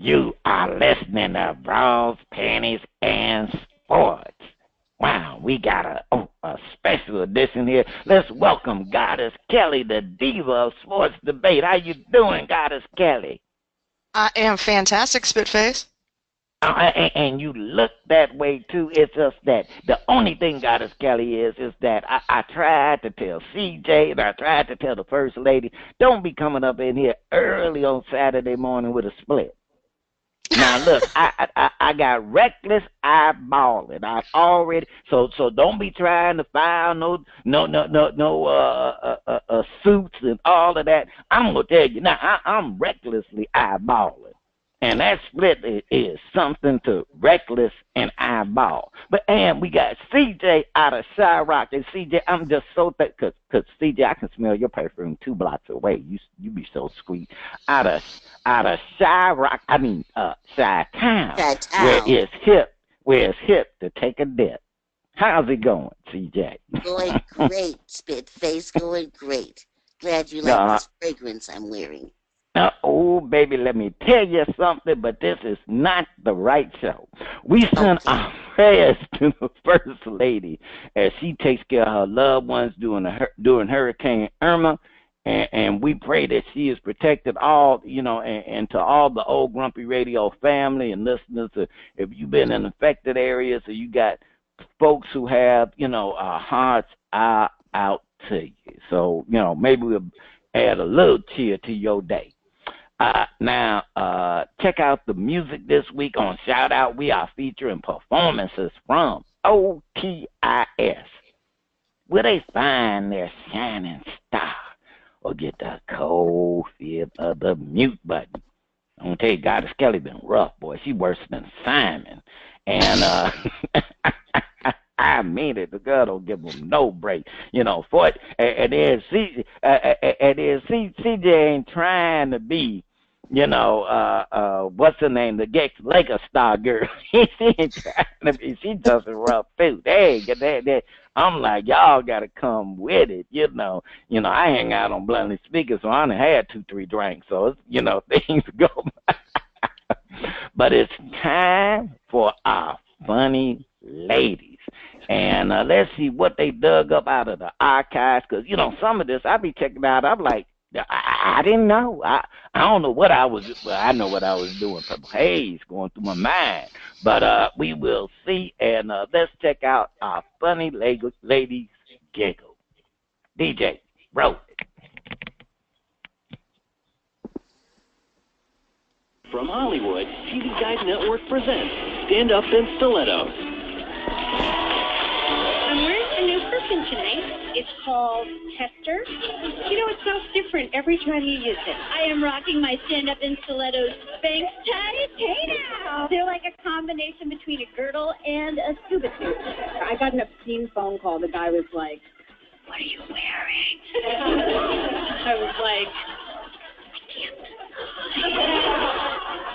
You are listening to Bras, Panties, and Sports. Wow, we got a special edition here. Let's welcome Goddess Kelli, the Diva of Sports Debate. How you doing, Goddess Kelli? I am fantastic, Spitface. And you look that way too. It's just that the only thing, Goddess Kelli, is that I tried to tell CJ and I tried to tell the First Lady, don't be coming up in here early on Saturday morning with a split. Now look, I got reckless eyeballing. I already so don't be trying to file no suits and all of that. I'm gonna tell you now, I'm recklessly eyeballing. And that split is something to reckless and eyeball. And we got CJ out of Chirac. And CJ, I'm just so because CJ, I can smell your perfume 2 blocks away. You be so sweet. Out of Chirac, Chi-Town, where it's hip to take a dip. How's it going, CJ? Going great, Spitface. Going great. Glad you like this fragrance I'm wearing. Oh, baby, let me tell you something, but this is not the right show. We send our prayers to the First Lady as she takes care of her loved ones during Hurricane Irma, and we pray that she is protected all, and to all the old Grumpy Radio family and listeners, if you've been in affected areas or you got folks who have, our hearts are out to you. So, maybe we'll add a little cheer to your day. Now, check out the music this week on Shout Out. We are featuring performances from OTiS. Will they find their shining star or get the cold feel of the mute button? I'm going to tell you, Goddess Kelli been rough, boy. She worse than Simon. And I mean it. The girl don't give them no break, for it. And then CJ ain't trying to be, what's her name? The Lakers star girl. She ain't trying to be. She just a rough too. I'm like, y'all got to come with it, I hang out on Bluntly Speaker, so I done had 2-3 drinks. So, things go. But it's time for our funny ladies. And let's see what they dug up out of the archives. Because, some of this I be checking out. I'm like, I didn't know. I don't know what I was doing. Well, I know what I was doing. Some haze going through my mind. But we will see. And let's check out our funny ladies giggle. DJ, roll it. From Hollywood, TV Guide Network presents Stand Up in Stilettos. I'm wearing a new perfume tonight. It's called Tester. It smells different every time you use it. I am rocking my Stand Up in Stilettos Spanx tights. Hey now! They're like a combination between a girdle and a scuba suit. I got an obscene phone call. The guy was like, "What are you wearing?" I was like,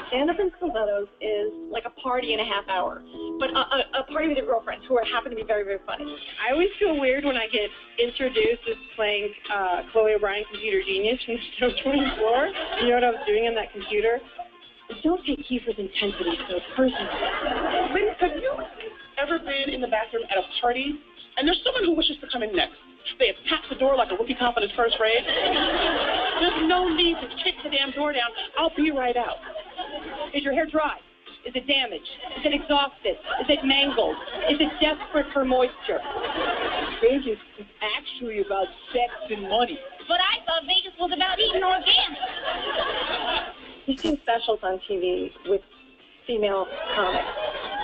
Stand Up in Stilettos is like a party in a half hour, but a party with your girlfriends who happen to be very, very funny. I always feel weird when I get introduced as playing Chloe O'Brien, computer genius from Show 24. You know what I was doing on that computer? Don't take Kiefer's intensity so personal. Ladies, have you ever been in the bathroom at a party and there's someone who wishes to come in next? They have tapped the door like a rookie cop in his first grade. There's no need to kick the damn door down. I'll be right out. Is your hair dry? Is it damaged? Is it exhausted? Is it mangled? Is it desperate for moisture? Vegas is actually about sex and money. But I thought Vegas was about eating organic. We've seen specials on TV with female comics,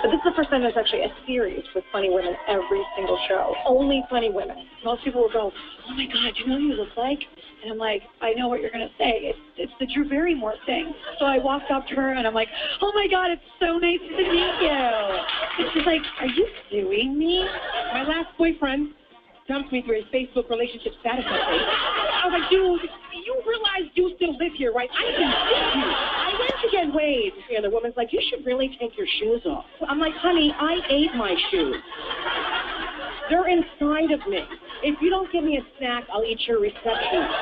but this is the first time there's actually a series with funny women every single show. Only funny women. Most people will go, "Oh my God, you know who you look like?" And I'm like, "I know what you're going to say. It's the Drew Barrymore thing." So I walked up to her and I'm like, "Oh my God, it's so nice to meet you." And she's like, "Are you suing me?" My last boyfriend dumped me through his Facebook relationship status update. I was like, "Dude, you realize you still live here, right? I can see you. I went to get weighed." And the woman's like, "You should really take your shoes off." I'm like, "Honey, I ate my shoes. They're inside of me. If you don't give me a snack, I'll eat your receptionist."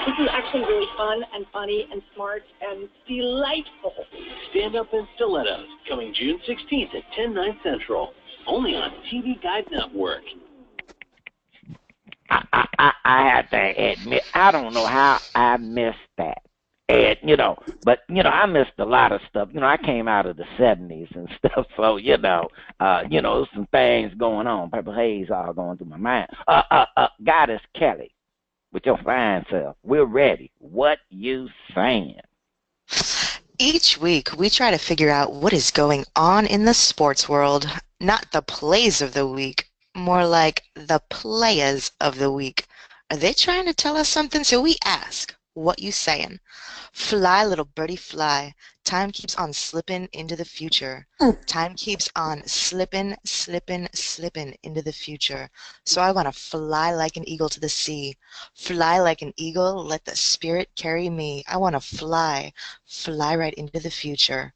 This is actually really fun and funny and smart and delightful. Stand Up in Stilettos, coming June 16th at 10, 9 Central. Only on TV Guide Network. I have to admit, I don't know how I missed that. And, I missed a lot of stuff. I came out of the 70s and stuff, so, some things going on. Purple haze all going through my mind. Goddess Kelli, with your fine self, we're ready. What you saying? Each week, we try to figure out what is going on in the sports world. Not the plays of the week, more like the players of the week. Are they trying to tell us something? So we ask, what you saying? Fly, little birdie, fly. Time keeps on slipping into the future. Time keeps on slipping, slipping, slipping into the future. So I want to fly like an eagle to the sea. Fly like an eagle, let the spirit carry me. I want to fly right into the future.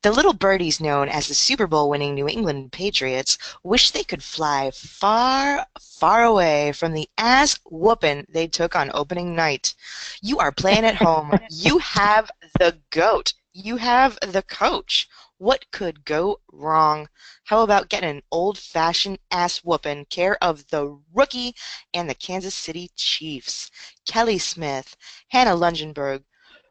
The little birdies known as the Super Bowl winning New England Patriots wish they could fly far, far away from the ass whooping they took on opening night. You are playing at home. You have the GOAT. You have the coach. What could go wrong? How about getting an old-fashioned ass whooping care of the rookie and the Kansas City Chiefs? Kelly Smith, Hannah Lungenberg,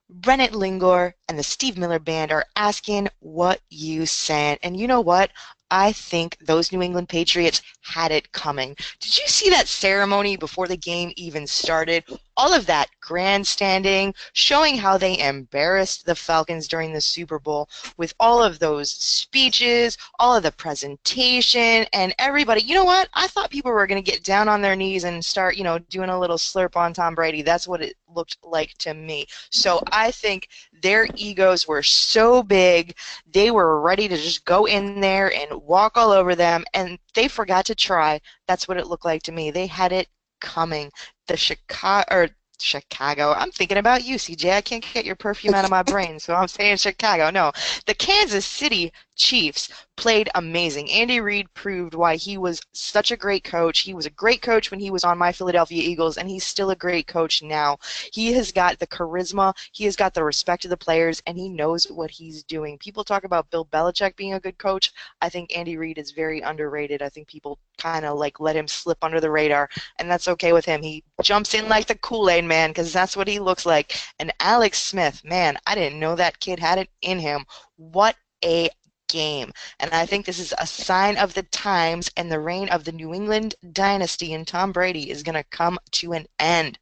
Brennett Lingor, and the Steve Miller Band are asking what you saying. And you know what? I think those New England Patriots had it coming. Did you see that ceremony before the game even started? All of that grandstanding, showing how they embarrassed the Falcons during the Super Bowl with all of those speeches, all of the presentation, and everybody. You know what? I thought people were going to get down on their knees and start, doing a little slurp on Tom Brady. That's what it looked like to me. So I think their egos were so big, they were ready to just go in there and walk all over them, and they forgot to try. That's what it looked like to me. They had it coming. The Chicago. I'm thinking about you, CJ. I can't get your perfume out of my brain, so I'm saying Chicago. No, the Kansas City Chiefs played amazing. Andy Reid proved why he was such a great coach. He was a great coach when he was on my Philadelphia Eagles, and he's still a great coach now. He has got the charisma, he has got the respect of the players, and he knows what he's doing. People talk about Bill Belichick being a good coach. I think Andy Reid is very underrated. I think people kind of let him slip under the radar, and that's okay with him. He jumps in like the Kool-Aid man, because that's what he looks like. And Alex Smith, man, I didn't know that kid had it in him. What a game. And I think this is a sign of the times, and the reign of the New England dynasty and Tom Brady is going to come to an end.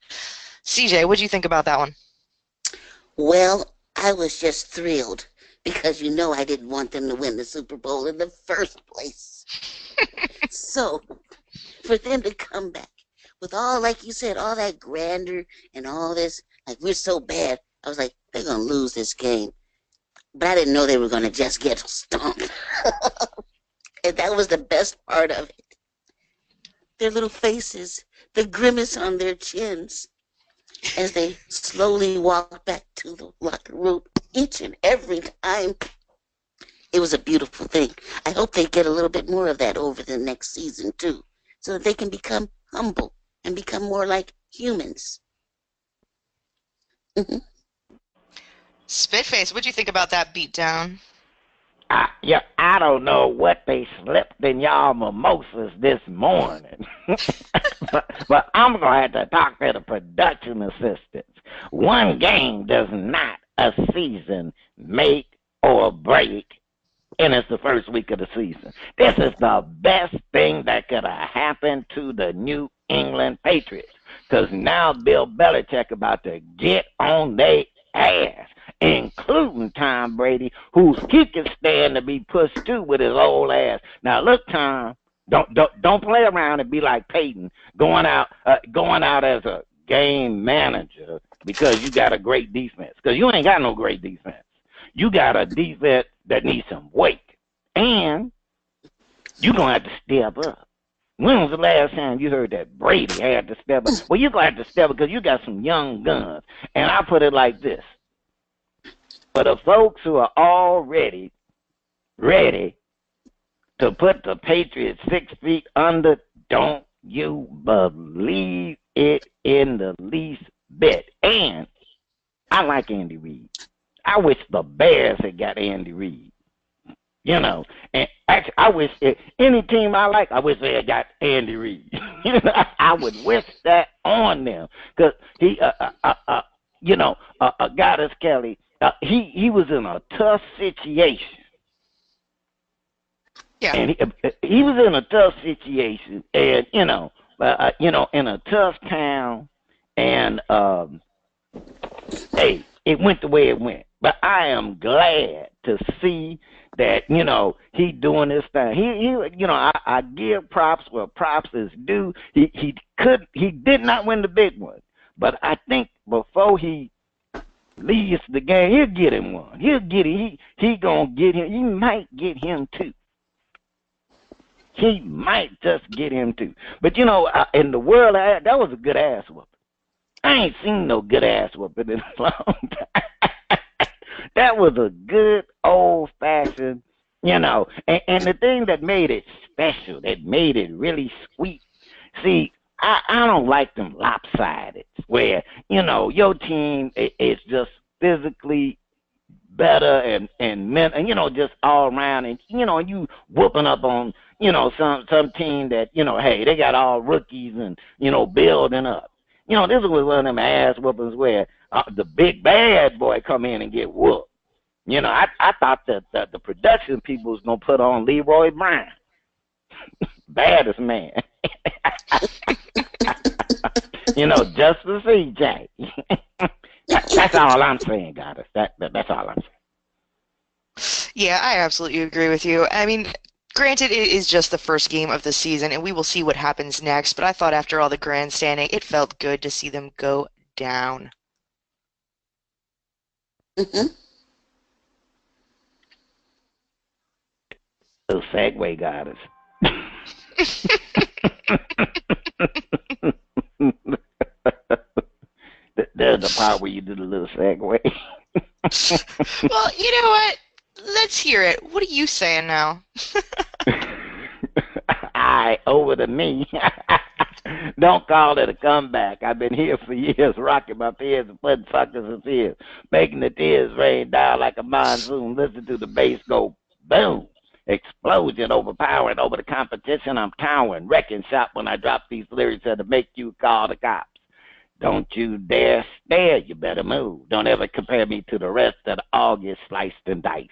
CJ, what do you think about that one? Well, I was just thrilled because I didn't want them to win the Super Bowl in the first place. So, for them to come back with all, like you said, all that grandeur and all this, we're so bad, I was like, they're going to lose this game. But I didn't know they were going to just get stomped. And that was the best part of it. Their little faces, the grimace on their chins, as they slowly walk back to the locker room each and every time. It was a beautiful thing. I hope they get a little bit more of that over the next season, too, so that they can become humble and become more like humans. Mm-hmm. Spitface, what'd you think about that beatdown? I don't know what they slipped in y'all mimosas this morning. but I'm going to have to talk to the production assistants. One game does not a season make or break, and it's the first week of the season. This is the best thing that could have happened to the New England Patriots, because now Bill Belichick about to get on their ass, including Tom Brady, he can stand to be pushed too with his old ass. Now look, Tom, don't play around and be like Peyton, going out as a game manager because you got a great defense. Because you ain't got no great defense. You got a defense that needs some weight, and you're gonna have to step up. When was the last time you heard that Brady had to step up? Well, you're going to have to step up because you got some young guns. And I put it like this. For the folks who are already ready to put the Patriots 6 feet under, don't you believe it in the least Bet. And I like Andy Reid. I wish the Bears had got Andy Reid. You know, and actually, I wish any team I like, I wish they had got Andy Reid. You know, I would wish that on them because he, got us Kelly. He was in a tough situation. Yeah. And he was in a tough situation, and in a tough town, and hey, it went the way it went. But I am glad to see that he doing this thing. I give props where props is due. He did not win the big one, but I think before he leaves the game, he'll get him one. He'll get him. He gonna get him. He might get him too. He might just get him too. But in the world, that was a good ass whooping. I ain't seen no good ass whooping in a long time. That was a good old fashioned, and the thing that made it special, that made it really sweet. See, I don't like them lopsided where your team is just physically better and just all around, and you whooping up on some team that hey, they got all rookies and building up. This was one of them ass whoopings where the big bad boy come in and get whooped. I thought that the production people was gonna put on Leroy Brown, baddest man. Just for CJ. That's all I'm saying, Goddess. That's all I'm saying. Yeah, I absolutely agree with you. I mean, granted, it is just the first game of the season, and we will see what happens next, but I thought after all the grandstanding, it felt good to see them go down. Mm-hmm. Little segue, Goddess. There's the part where you do the little segue. Well, you know what? Let's hear it. What are you saying now? Over to me. Don't call it a comeback. I've been here for years, rocking my peers and putting suckers in tears, making the tears rain down like a monsoon. Listen to the bass go boom. Explosion overpowering over the competition. I'm towering, wrecking shop when I drop these lyrics that'll make you call the cops. Don't you dare stare, you better move. Don't ever compare me to the rest that all get sliced and diced.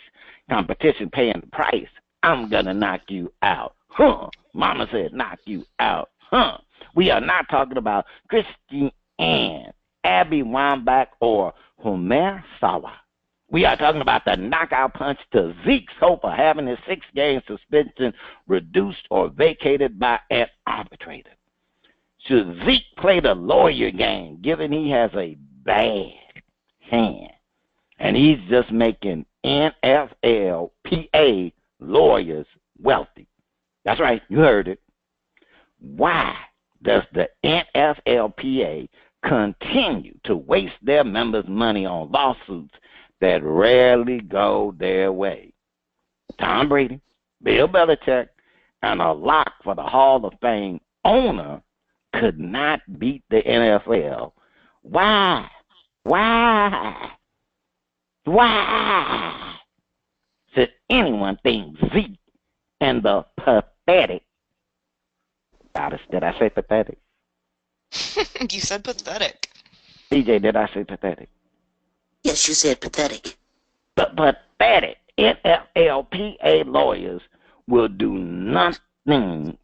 Competition paying the price. I'm gonna knock you out. Huh. Mama said knock you out. Huh. We are not talking about Christy Ann, Abby Wambach, or Homer Sawa. We are talking about the knockout punch to Zeke's hope of having his 6-game suspension reduced or vacated by an arbitrator. Should Zeke play the lawyer game, given he has a bad hand, and he's just making NFLPA lawyers wealthy? That's right, you heard it. Why does the NFLPA continue to waste their members' money on lawsuits that rarely go their way? Tom Brady, Bill Belichick, and a lock for the Hall of Fame owner could not beat the NFL. Why? Should anyone think Zeke and the pathetic, did I say pathetic? You said pathetic. DJ, did I say pathetic? Yes, you said pathetic. The pathetic NFLPA lawyers will do nothing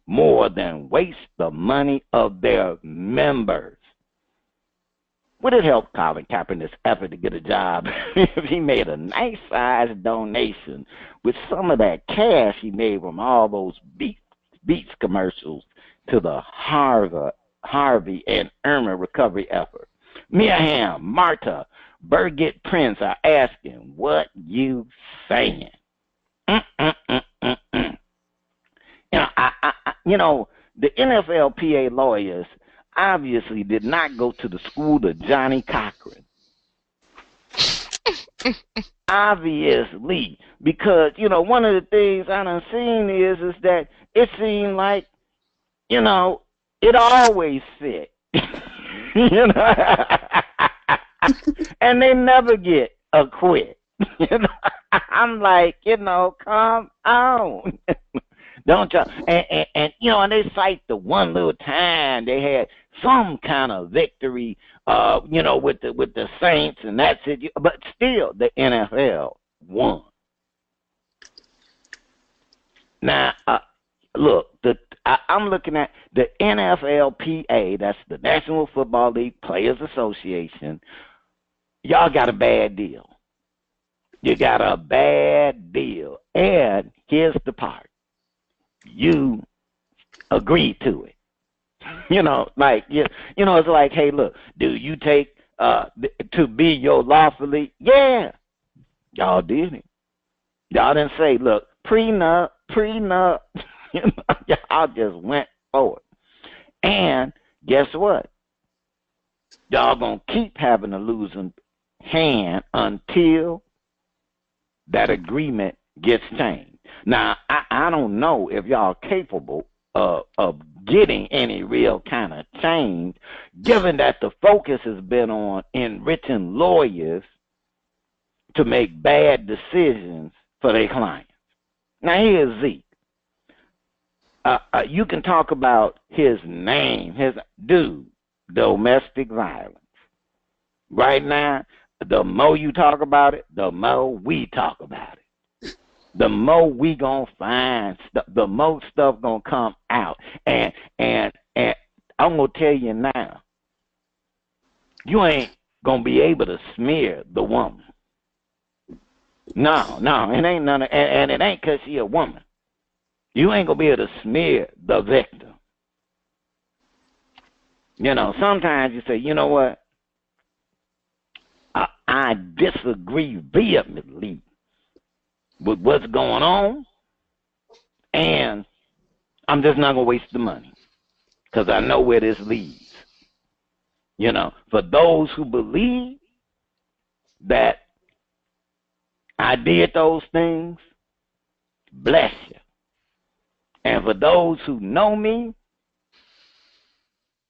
more than waste the money of their members. Would it help Colin Kaepernick's effort to get a job if he made a nice-sized donation with some of that cash he made from all those Beats commercials to the Harvey and Irma recovery effort? Mia Hamm, Marta, Birgit Prince are asking, what you saying? The NFLPA lawyers obviously did not go to the school of Johnny Cochran. Obviously, because, one of the things I done seen is that it seemed like, it always fit. and they never get a quit. I'm like, come on. Don't you? And and they cite the one little time they had some kind of victory, with the Saints, and that's it. But still, the NFL won. Now, look, I'm looking at the NFLPA. That's the National Football League Players Association. Y'all got a bad deal. You got a bad deal. And here's the part. You agreed to it. It's like, hey, look, do you take to be your lawfully? Yeah. Y'all did it. Y'all didn't say, look, prenup. Y'all just went forward. And guess what? Y'all gonna keep having a losing hand until that agreement gets changed. Now, I don't know if y'all capable of getting any real kind of change, given that the focus has been on enriching lawyers to make bad decisions for their clients. Now, here's Zeke. You can talk about his name, his dude, domestic violence. Right now, the more you talk about it, the more we talk about it. The more we gonna find stuff, the more stuff gonna come out. And I'm gonna tell you now, you ain't gonna be able to smear the woman. No, it ain't none of, and it ain't 'cause she a woman. You ain't gonna be able to smear the victim. Sometimes you say, you know what? I disagree vehemently with what's going on, and I'm just not going to waste the money because I know where this leads. For those who believe that I did those things, bless you. And for those who know me,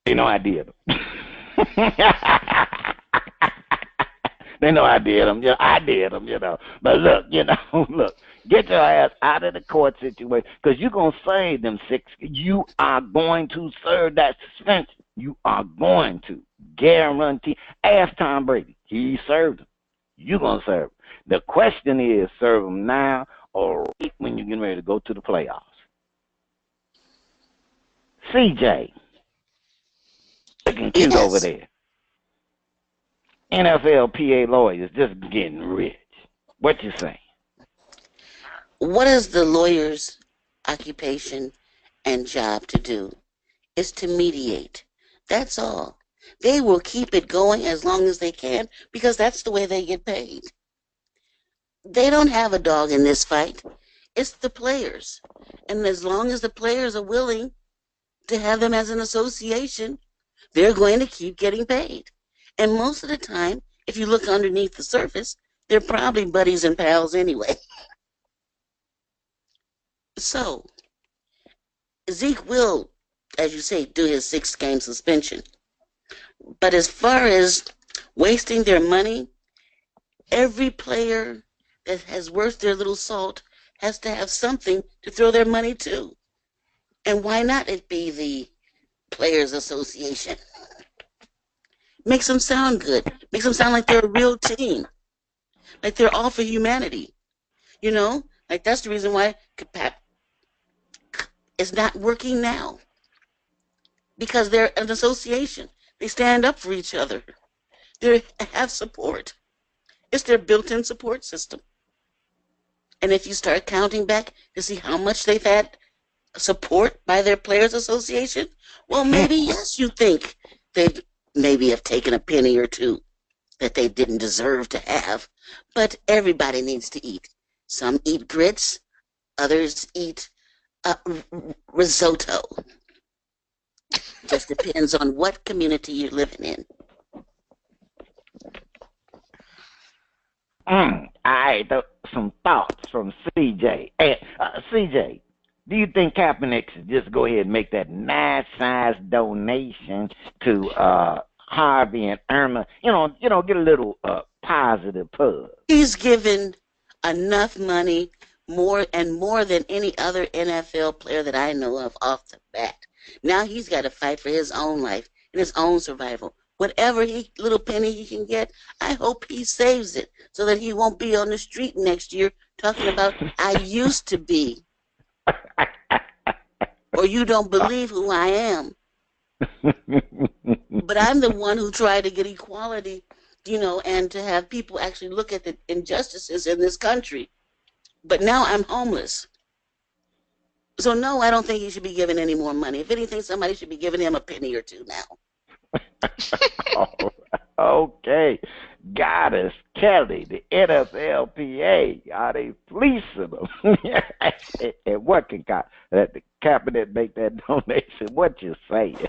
they know I did them. They know I did them. I did them, But look, look, get your ass out of the court situation because you're going to save them 6. You are going to serve that suspension. You are going to guarantee. Ask Tom Brady. He served them. You're going to serve them. The question is, serve them now or right when you're getting ready to go to the playoffs. CJ, looking cute over there. NFLPA lawyers just getting rich. What you say? What is the lawyer's occupation and job to do? Is to mediate. That's all. They will keep it going as long as they can because that's the way they get paid. They don't have a dog in this fight. It's the players. And as long as the players are willing to have them as an association, they're going to keep getting paid. And most of the time, if you look underneath the surface, they're probably buddies and pals anyway. So, Zeke will, as you say, do his 6-game suspension. But as far as wasting their money, every player that has worth their little salt has to have something to throw their money to. And why not it be the Players Association? Makes them sound good. Makes them sound like they're a real team. Like they're all for humanity. Like that's the reason why CPAP is not working now. Because they're an association. They stand up for each other. They have support. It's their built-in support system. And if you start counting back to see how much they've had support by their Players Association, well, maybe, yes, you think they've maybe have taken a penny or two that they didn't deserve to have. But everybody needs to eat. Some eat grits. Others eat risotto. Just depends on what community you're living in. All right, some thoughts from CJ. Hey, CJ, do you think Kaepernick should just go ahead and make that nice size donation to Harvey and Irma, get a little positive pub. He's given enough money, more than any other NFL player that I know of off the bat. Now he's got to fight for his own life and his own survival. Whatever little penny he can get, I hope he saves it so that he won't be on the street next year talking about I used to be, or you don't believe who I am. But I'm the one who tried to get equality, and to have people actually look at the injustices in this country. But now I'm homeless. So no, I don't think he should be given any more money. If anything, somebody should be giving him a penny or two now. Okay. Goddess Kelli, the NFLPA, are they fleecing them? And what can let the cabinet make that donation? What you saying?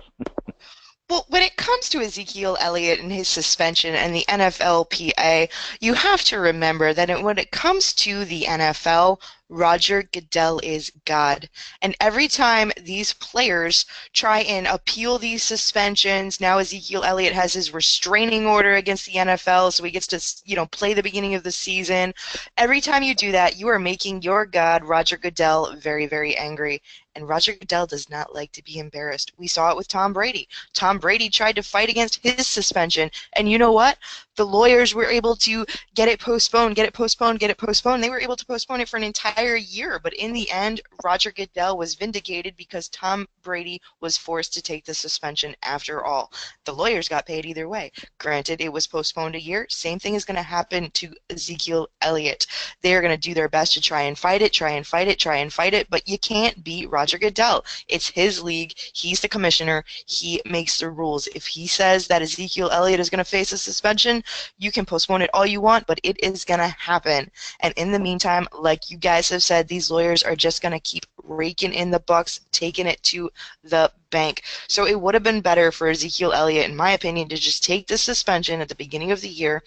Well, when it comes to Ezekiel Elliott and his suspension and the NFLPA, you have to remember that when it comes to the NFL, Roger Goodell is God. And every time these players try and appeal these suspensions, now Ezekiel Elliott has his restraining order against the NFL, so he gets to, play the beginning of the season. Every time you do that, you are making your God, Roger Goodell, very, very angry. And Roger Goodell does not like to be embarrassed. We saw it with Tom Brady. Tom Brady tried to fight against his suspension, and you know what? The lawyers were able to get it postponed, get it postponed, get it postponed. They were able to postpone it for an entire year, but in the end, Roger Goodell was vindicated because Tom Brady was forced to take the suspension after all. The lawyers got paid either way. Granted, it was postponed a year. Same thing is going to happen to Ezekiel Elliott. They are going to do their best to try and fight it, but you can't beat Roger Goodell. It's his league. He's the commissioner. He makes the rules. If he says that Ezekiel Elliott is going to face a suspension, you can postpone it all you want, but it is going to happen. And in the meantime, like you guys have said, these lawyers are just going to keep raking in the bucks, taking it to the bank. So it would have been better for Ezekiel Elliott, in my opinion, to just take the suspension at the beginning of the year,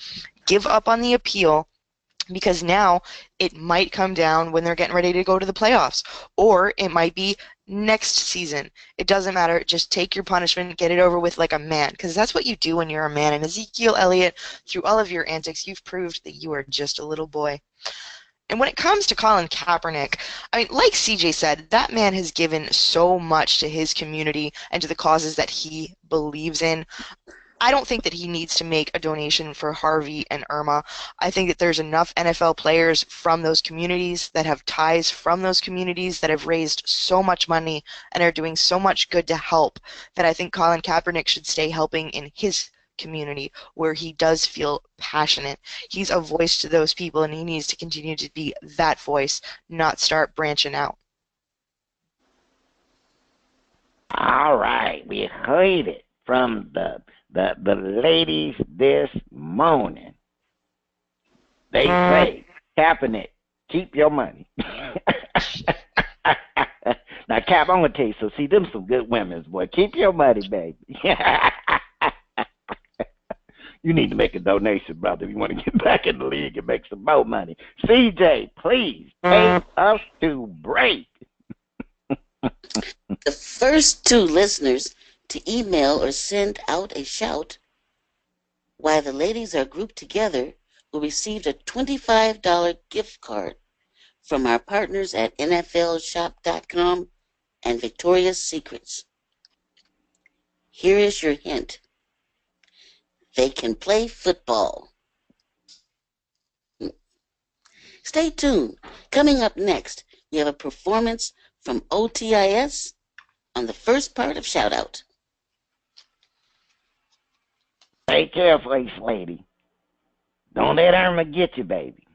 give up on the appeal, because now it might come down when they're getting ready to go to the playoffs, or it might be next season. It doesn't matter. Just take your punishment, get it over with like a man, because that's what you do when you're a man. And Ezekiel Elliott, through all of your antics, you've proved that you are just a little boy. And when it comes to Colin Kaepernick, I mean, like CJ said, that man has given so much to his community and to the causes that he believes in. I don't think that he needs to make a donation for Harvey and Irma. I think that there's enough NFL players from those communities that have ties from those communities that have raised so much money and are doing so much good to help that I think Colin Kaepernick should stay helping in his community where he does feel passionate. He's a voice to those people, and he needs to continue to be that voice, not start branching out. All right, we heard it from the ladies this morning. They say, Kaepernick, keep your money. Now, Cap, I'm going to tell you, so see, them some good women, boy. Keep your money, baby. You need to make a donation, brother, if you want to get back in the league and make some more money. CJ, please take us to break. The first two listeners to email or send out a shout while the ladies are grouped together will receive a $25 gift card from our partners at NFLshop.com and Victoria's Secrets. Here is your hint. They can play football. Stay tuned. Coming up next, we have a performance from OTiS on the first part of Shout Out. Take care, Face Lady. Don't let Irma get you, baby.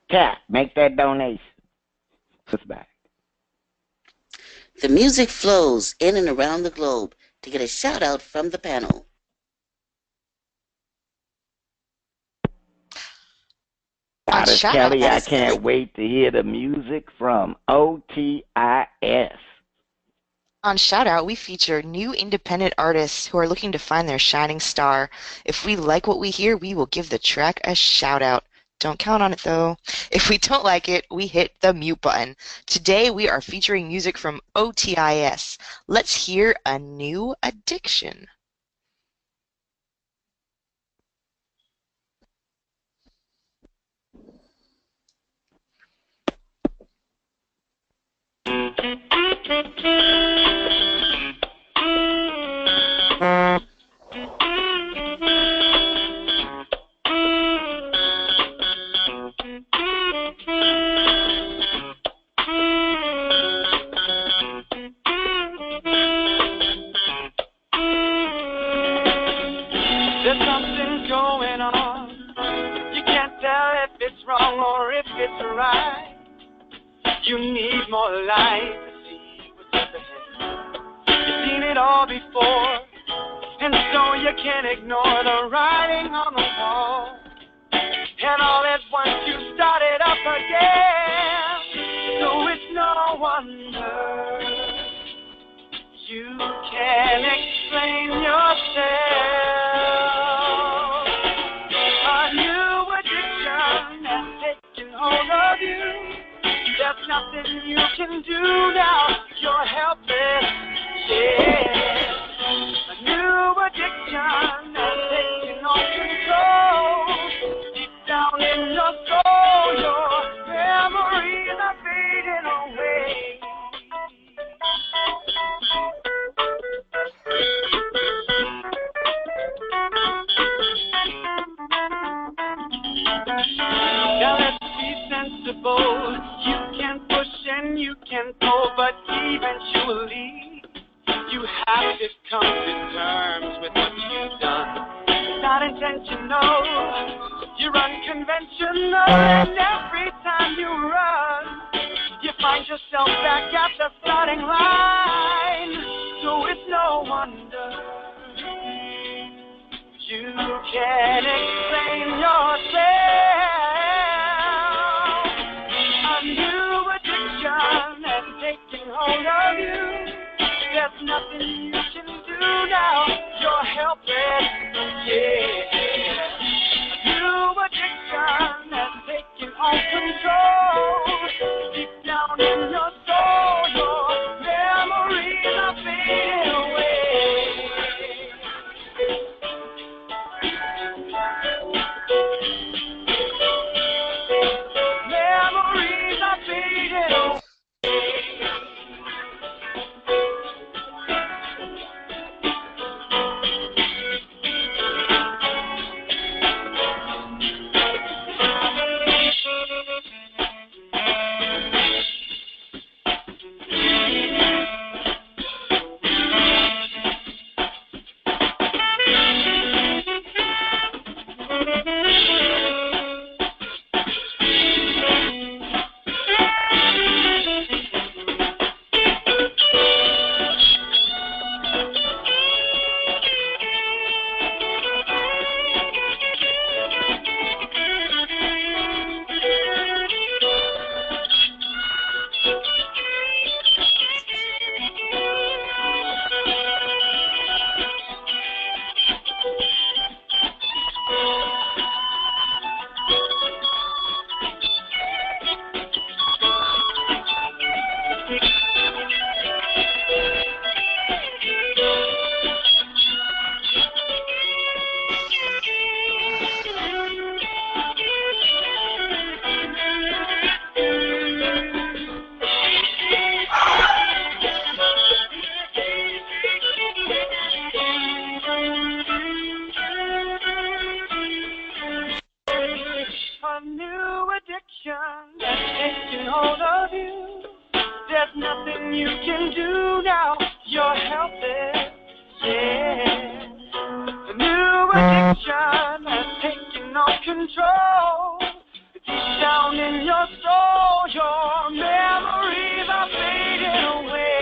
Cat, make that donation. It's back. The music flows in and around the globe to get a shout out from the panel. Goddess Kelli, I can't wait to hear the music from OTiS. On Shoutout, we feature new independent artists who are looking to find their shining star. If we like what we hear, we will give the track a shout out. Don't count on it, though. If we don't like it, we hit the mute button. Today, we are featuring music from OTiS. Let's hear A New Addiction. There's something going on. You can't tell if it's wrong or if it's right. You need more light to see what's up ahead. You've seen it all before, and so you can't ignore the writing on the wall. And all at once you started up again. So it's no wonder you can't explain yourself. A new addiction has taken hold of you. There's nothing you can do now. You're helpless. Yeah. A new addiction has taken on control. Deep down in your soul, your memories are fading away. Now let's be sensible. You can push and you can pull, but eventually you have to come to terms with what you've done. It's not intentional, you're unconventional, and every time you run, you find yourself back at the starting line. So it's no wonder you can't explain yourself. A new addiction has taken hold of you. There's nothing you can do now. You're helpless. Yeah. A new addiction has taken on control. Deep down in your soul, your memories are fading away. Memories are fading away. A new addiction that's taking hold of you. There's nothing you can do now. You're helpless. Yeah. A new addiction has taken on control. Deep down in your soul, your memories are fading away.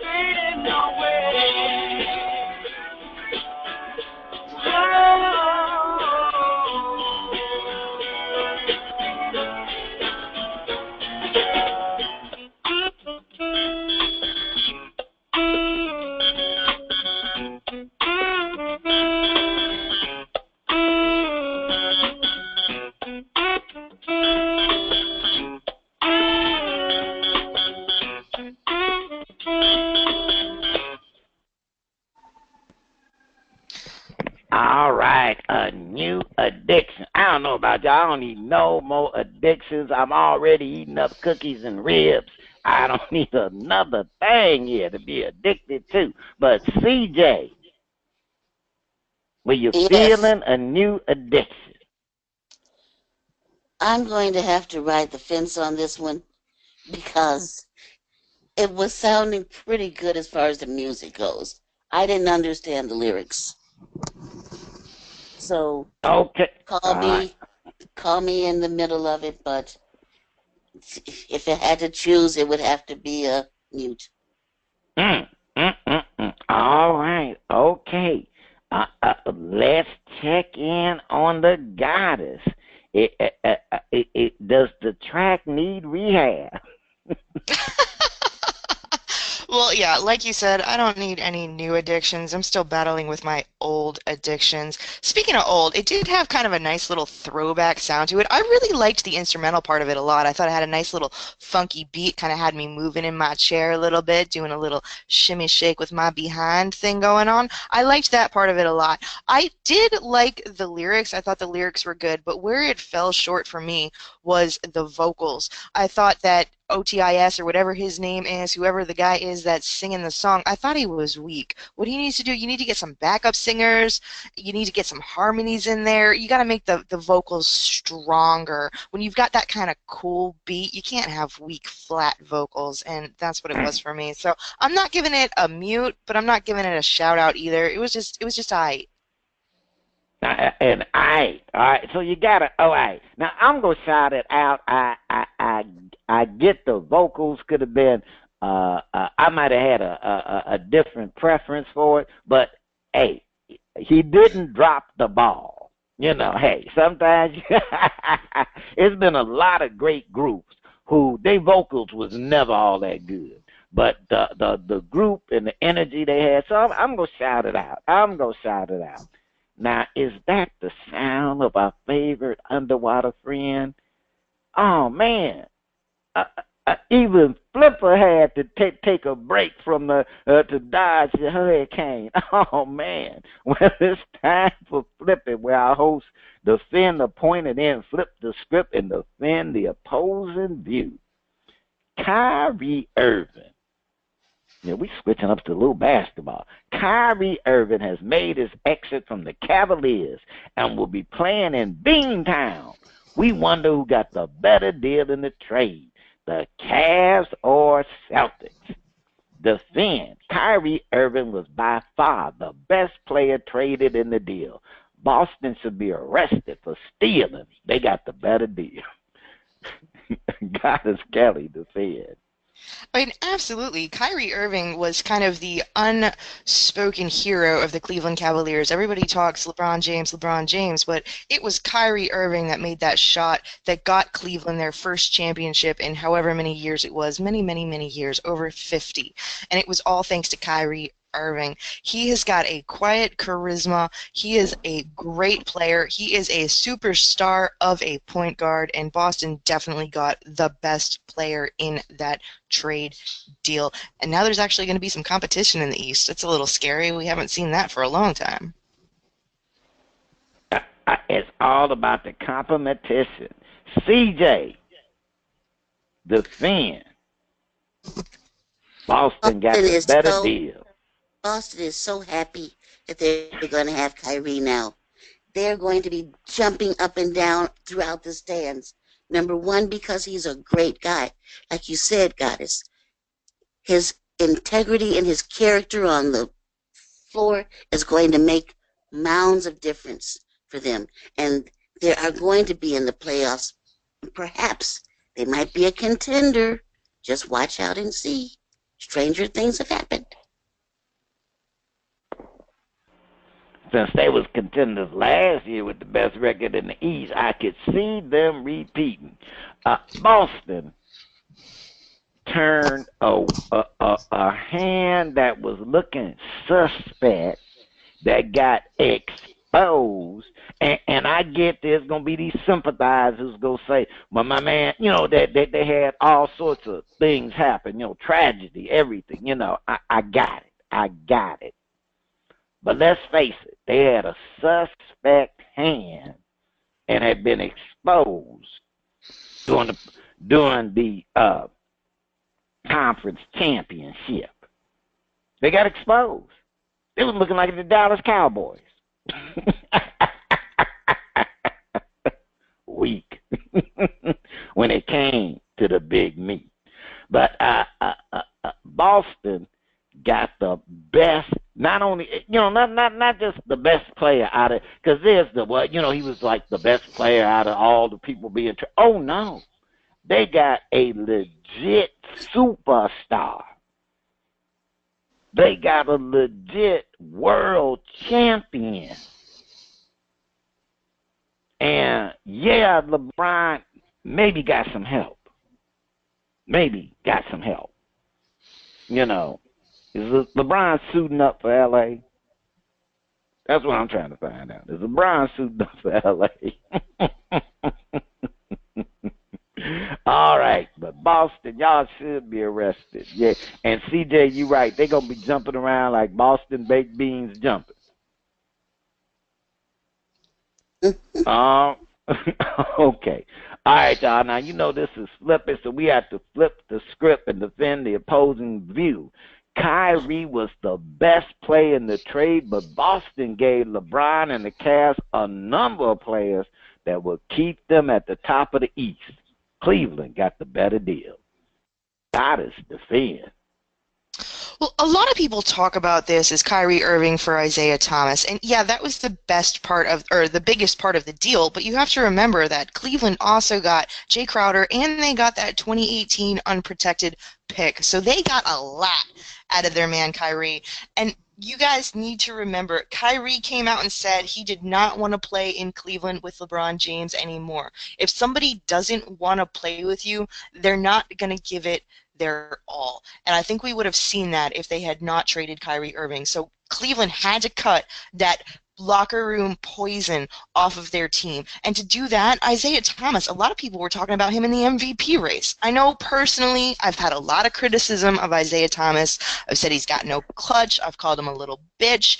Fading away. addiction. I don't know about y'all. I don't need no more addictions. I'm already eating up cookies and ribs. I don't need another thing here to be addicted to. But CJ, were you Yes, feeling a new addiction? I'm going to have to ride the fence on this one because it was sounding pretty good as far as the music goes. I didn't understand the lyrics. So Okay. call All right. me call me in the middle of it, but if it had to choose, it would have to be a mute. All right. Okay. Let's check in on the goddess. Does the track need rehab? Well, yeah, like you said, I don't need any new addictions. I'm still battling with my old addictions. Speaking of old, it did have kind of a nice little throwback sound to it. I really liked the instrumental part of it a lot. I thought it had a nice little funky beat, kind of had me moving in my chair a little bit, doing a little shimmy shake with my behind thing going on. I liked that part of it a lot. I did like the lyrics. I thought the lyrics were good, but where it fell short for me was the vocals. I thought that OTiS or whatever his name is, whoever the guy is that's singing the song, I thought he was weak. What he needs to do, you need to get some backup singers, you need to get some harmonies in there, you got to make the vocals stronger. When you've got that kind of cool beat, you can't have weak, flat vocals, and that's what it was for me. So I'm not giving it a mute, but I'm not giving it a shout out either. It was just aight. And all right. So you gotta, all right. Now I'm gonna shout it out. I get the vocals could have been. I might have had a different preference for it, but hey, he didn't drop the ball. You know, hey, sometimes it's been a lot of great groups who their vocals was never all that good. But the group and the energy they had, so I'm gonna shout it out. Now, is that the sound of our favorite underwater friend? Oh, man. Even Flipper had to take a break from to dodge the hurricane. Oh, man. Well, it's time for Flipping, where our host defend the point and then flip the script and defend the opposing view. Kyrie Irving. Yeah, we switching up to a little basketball. Kyrie Irving has made his exit from the Cavaliers and will be playing in Beantown. We wonder who got the better deal in the trade, the Cavs or Celtics. Defend. Kyrie Irving was by far the best player traded in the deal. Boston should be arrested for stealing. They got the better deal. Goddess Kelli defend. I mean, absolutely. Kyrie Irving was kind of the unspoken hero of the Cleveland Cavaliers. Everybody talks LeBron James, but it was Kyrie Irving that made that shot that got Cleveland their first championship in however many years it was, many, many, many years, over 50. And it was all thanks to Kyrie Irving. He has got a quiet charisma. He is a great player. He is a superstar of a point guard, and Boston definitely got the best player in that trade deal. And now there's actually going to be some competition in the East. It's a little scary. We haven't seen that for a long time. It's all about the competition. CJ, defend. Boston got the better deal. Boston is so happy that they're going to have Kyrie now. They're going to be jumping up and down throughout the stands. Number one, because he's a great guy. Like you said, Goddess, his integrity and his character on the floor is going to make mounds of difference for them. And they are going to be in the playoffs. Perhaps they might be a contender. Just watch out and see. Stranger things have happened. Since they was contenders last year with the best record in the East, I could see them repeating. Boston turned a hand that was looking suspect that got exposed, and I get there's going to be these sympathizers going to say, well, my man, you know, that they had all sorts of things happen, you know, tragedy, everything, you know, I got it. But let's face it, they had a suspect hand and had been exposed during the conference championship. They got exposed. They was looking like the Dallas Cowboys. Weak when it came to the big meat. But Boston got the best, not only, not just the best player out of, because there's he was like the best player out of all the people being, oh no, they got a legit superstar. They got a legit world champion. And yeah, LeBron maybe got some help. Is LeBron suiting up for L.A.? That's what I'm trying to find out. Is LeBron suiting up for L.A.? All right, but Boston, y'all should be arrested. Yeah, and CJ, you right. They're going to be jumping around like Boston baked beans jumping. Okay. All right, y'all. Now, this is flipping, so we have to flip the script and defend the opposing view. Kyrie was the best player in the trade, but Boston gave LeBron and the Cavs a number of players that will keep them at the top of the East. Cleveland got the better deal. Gotta defend. Well, a lot of people talk about this as Kyrie Irving for Isaiah Thomas, and yeah, that was the best part of, or the biggest part of the deal, but you have to remember that Cleveland also got Jay Crowder, and they got that 2018 unprotected pick, so they got a lot out of their man Kyrie, and you guys need to remember, Kyrie came out and said he did not want to play in Cleveland with LeBron James anymore. If somebody doesn't want to play with you, they're not going to give it their all. And I think we would have seen that if they had not traded Kyrie Irving. So Cleveland had to cut that locker room poison off of their team. And to do that, Isaiah Thomas, a lot of people were talking about him in the MVP race. I know personally I've had a lot of criticism of Isaiah Thomas. I've said he's got no clutch. I've called him a little bitch.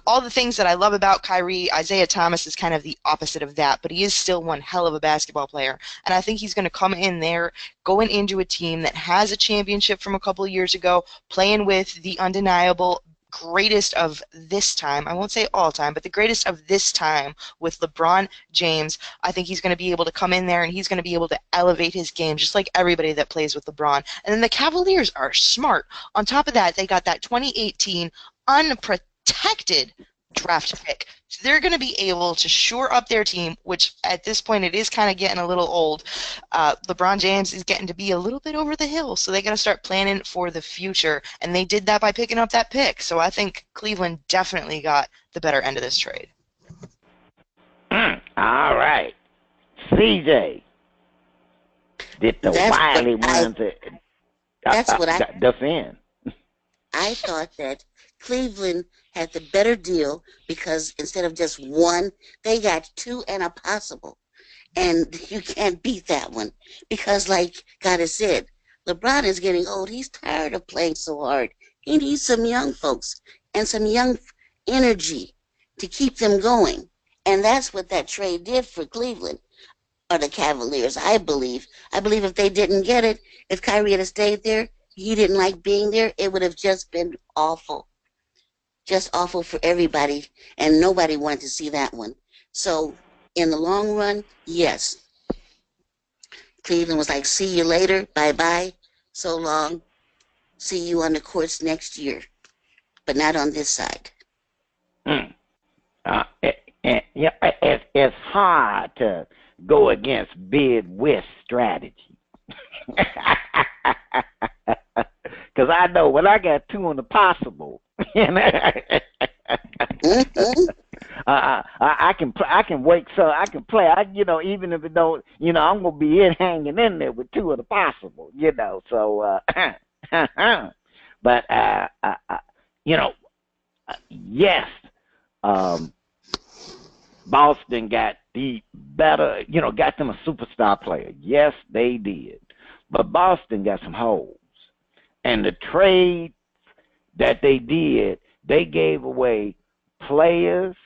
All the things that I love about Kyrie, Isaiah Thomas is kind of the opposite of that, but he is still one hell of a basketball player. And I think he's going to come in there going into a team that has a championship from a couple of years ago, playing with the undeniable greatest of this time. I won't say all time, but the greatest of this time with LeBron James. I think he's going to be able to come in there and he's going to be able to elevate his game just like everybody that plays with LeBron. And then the Cavaliers are smart. On top of that, they got that 2018 unprotected draft pick. So they're going to be able to shore up their team, which at this point it is kind of getting a little old. LeBron James is getting to be a little bit over the hill, so they got to start planning for the future, and they did that by picking up that pick. So I think Cleveland definitely got the better end of this trade. All right. CJ, did the wily ones defend? I thought that Cleveland had the better deal because instead of just one, they got two and a possible. And you can't beat that one because, like God has said, LeBron is getting old. He's tired of playing so hard. He needs some young folks and some young energy to keep them going. And that's what that trade did for Cleveland, or the Cavaliers, I believe. I believe if they didn't get it, if Kyrie had stayed there, he didn't like being there, it would have just been awful. Just awful for everybody, and nobody wanted to see that one. So, in the long run, yes. Cleveland was like, see you later, bye-bye, so long, see you on the courts next year, but not on this side. It's hard to go against Bid West strategy. Because I know when I got two on the possible, I can wake so I can play. Even if it don't, I'm gonna be hanging in there with two of the possible. So but yes, Boston got the better. Got them a superstar player. Yes, they did. But Boston got some holes. And the trade that they did, they gave away players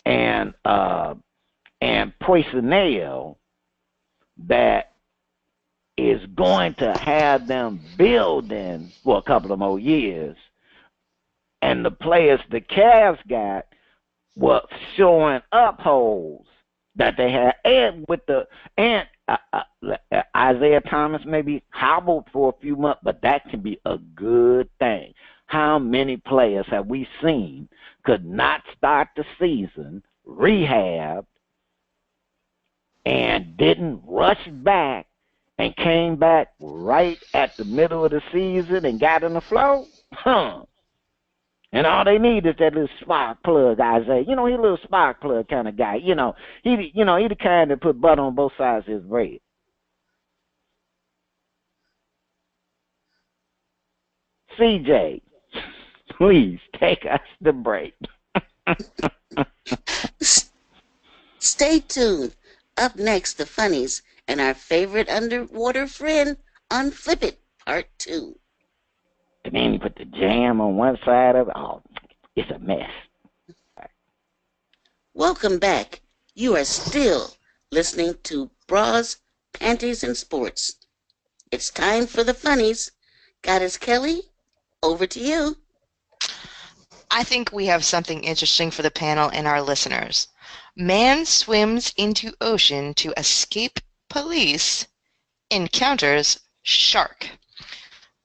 and and personnel that is going to have them building for a couple of more years. And the players the Cavs got were showing up holes that they had, and with the Isaiah Thomas maybe hobbled for a few months, but that can be a good thing. How many players have we seen could not start the season, rehabbed, and didn't rush back and came back right at the middle of the season and got in the flow? And all they need is that little spark plug, Isaiah. He's a little spark plug kind of guy. He the kind that put butter on both sides of his bread. CJ, please take us to break. Stay tuned. Up next, the funnies and our favorite underwater friend on Flip It, Part 2. And then you put the jam on one side of it. Oh, it's a mess. Welcome back. You are still listening to Bras, Panties, and Sports. It's time for the funnies. Goddess Kelli, over to you. I think we have something interesting for the panel and our listeners. Man swims into ocean to escape police, encounters shark.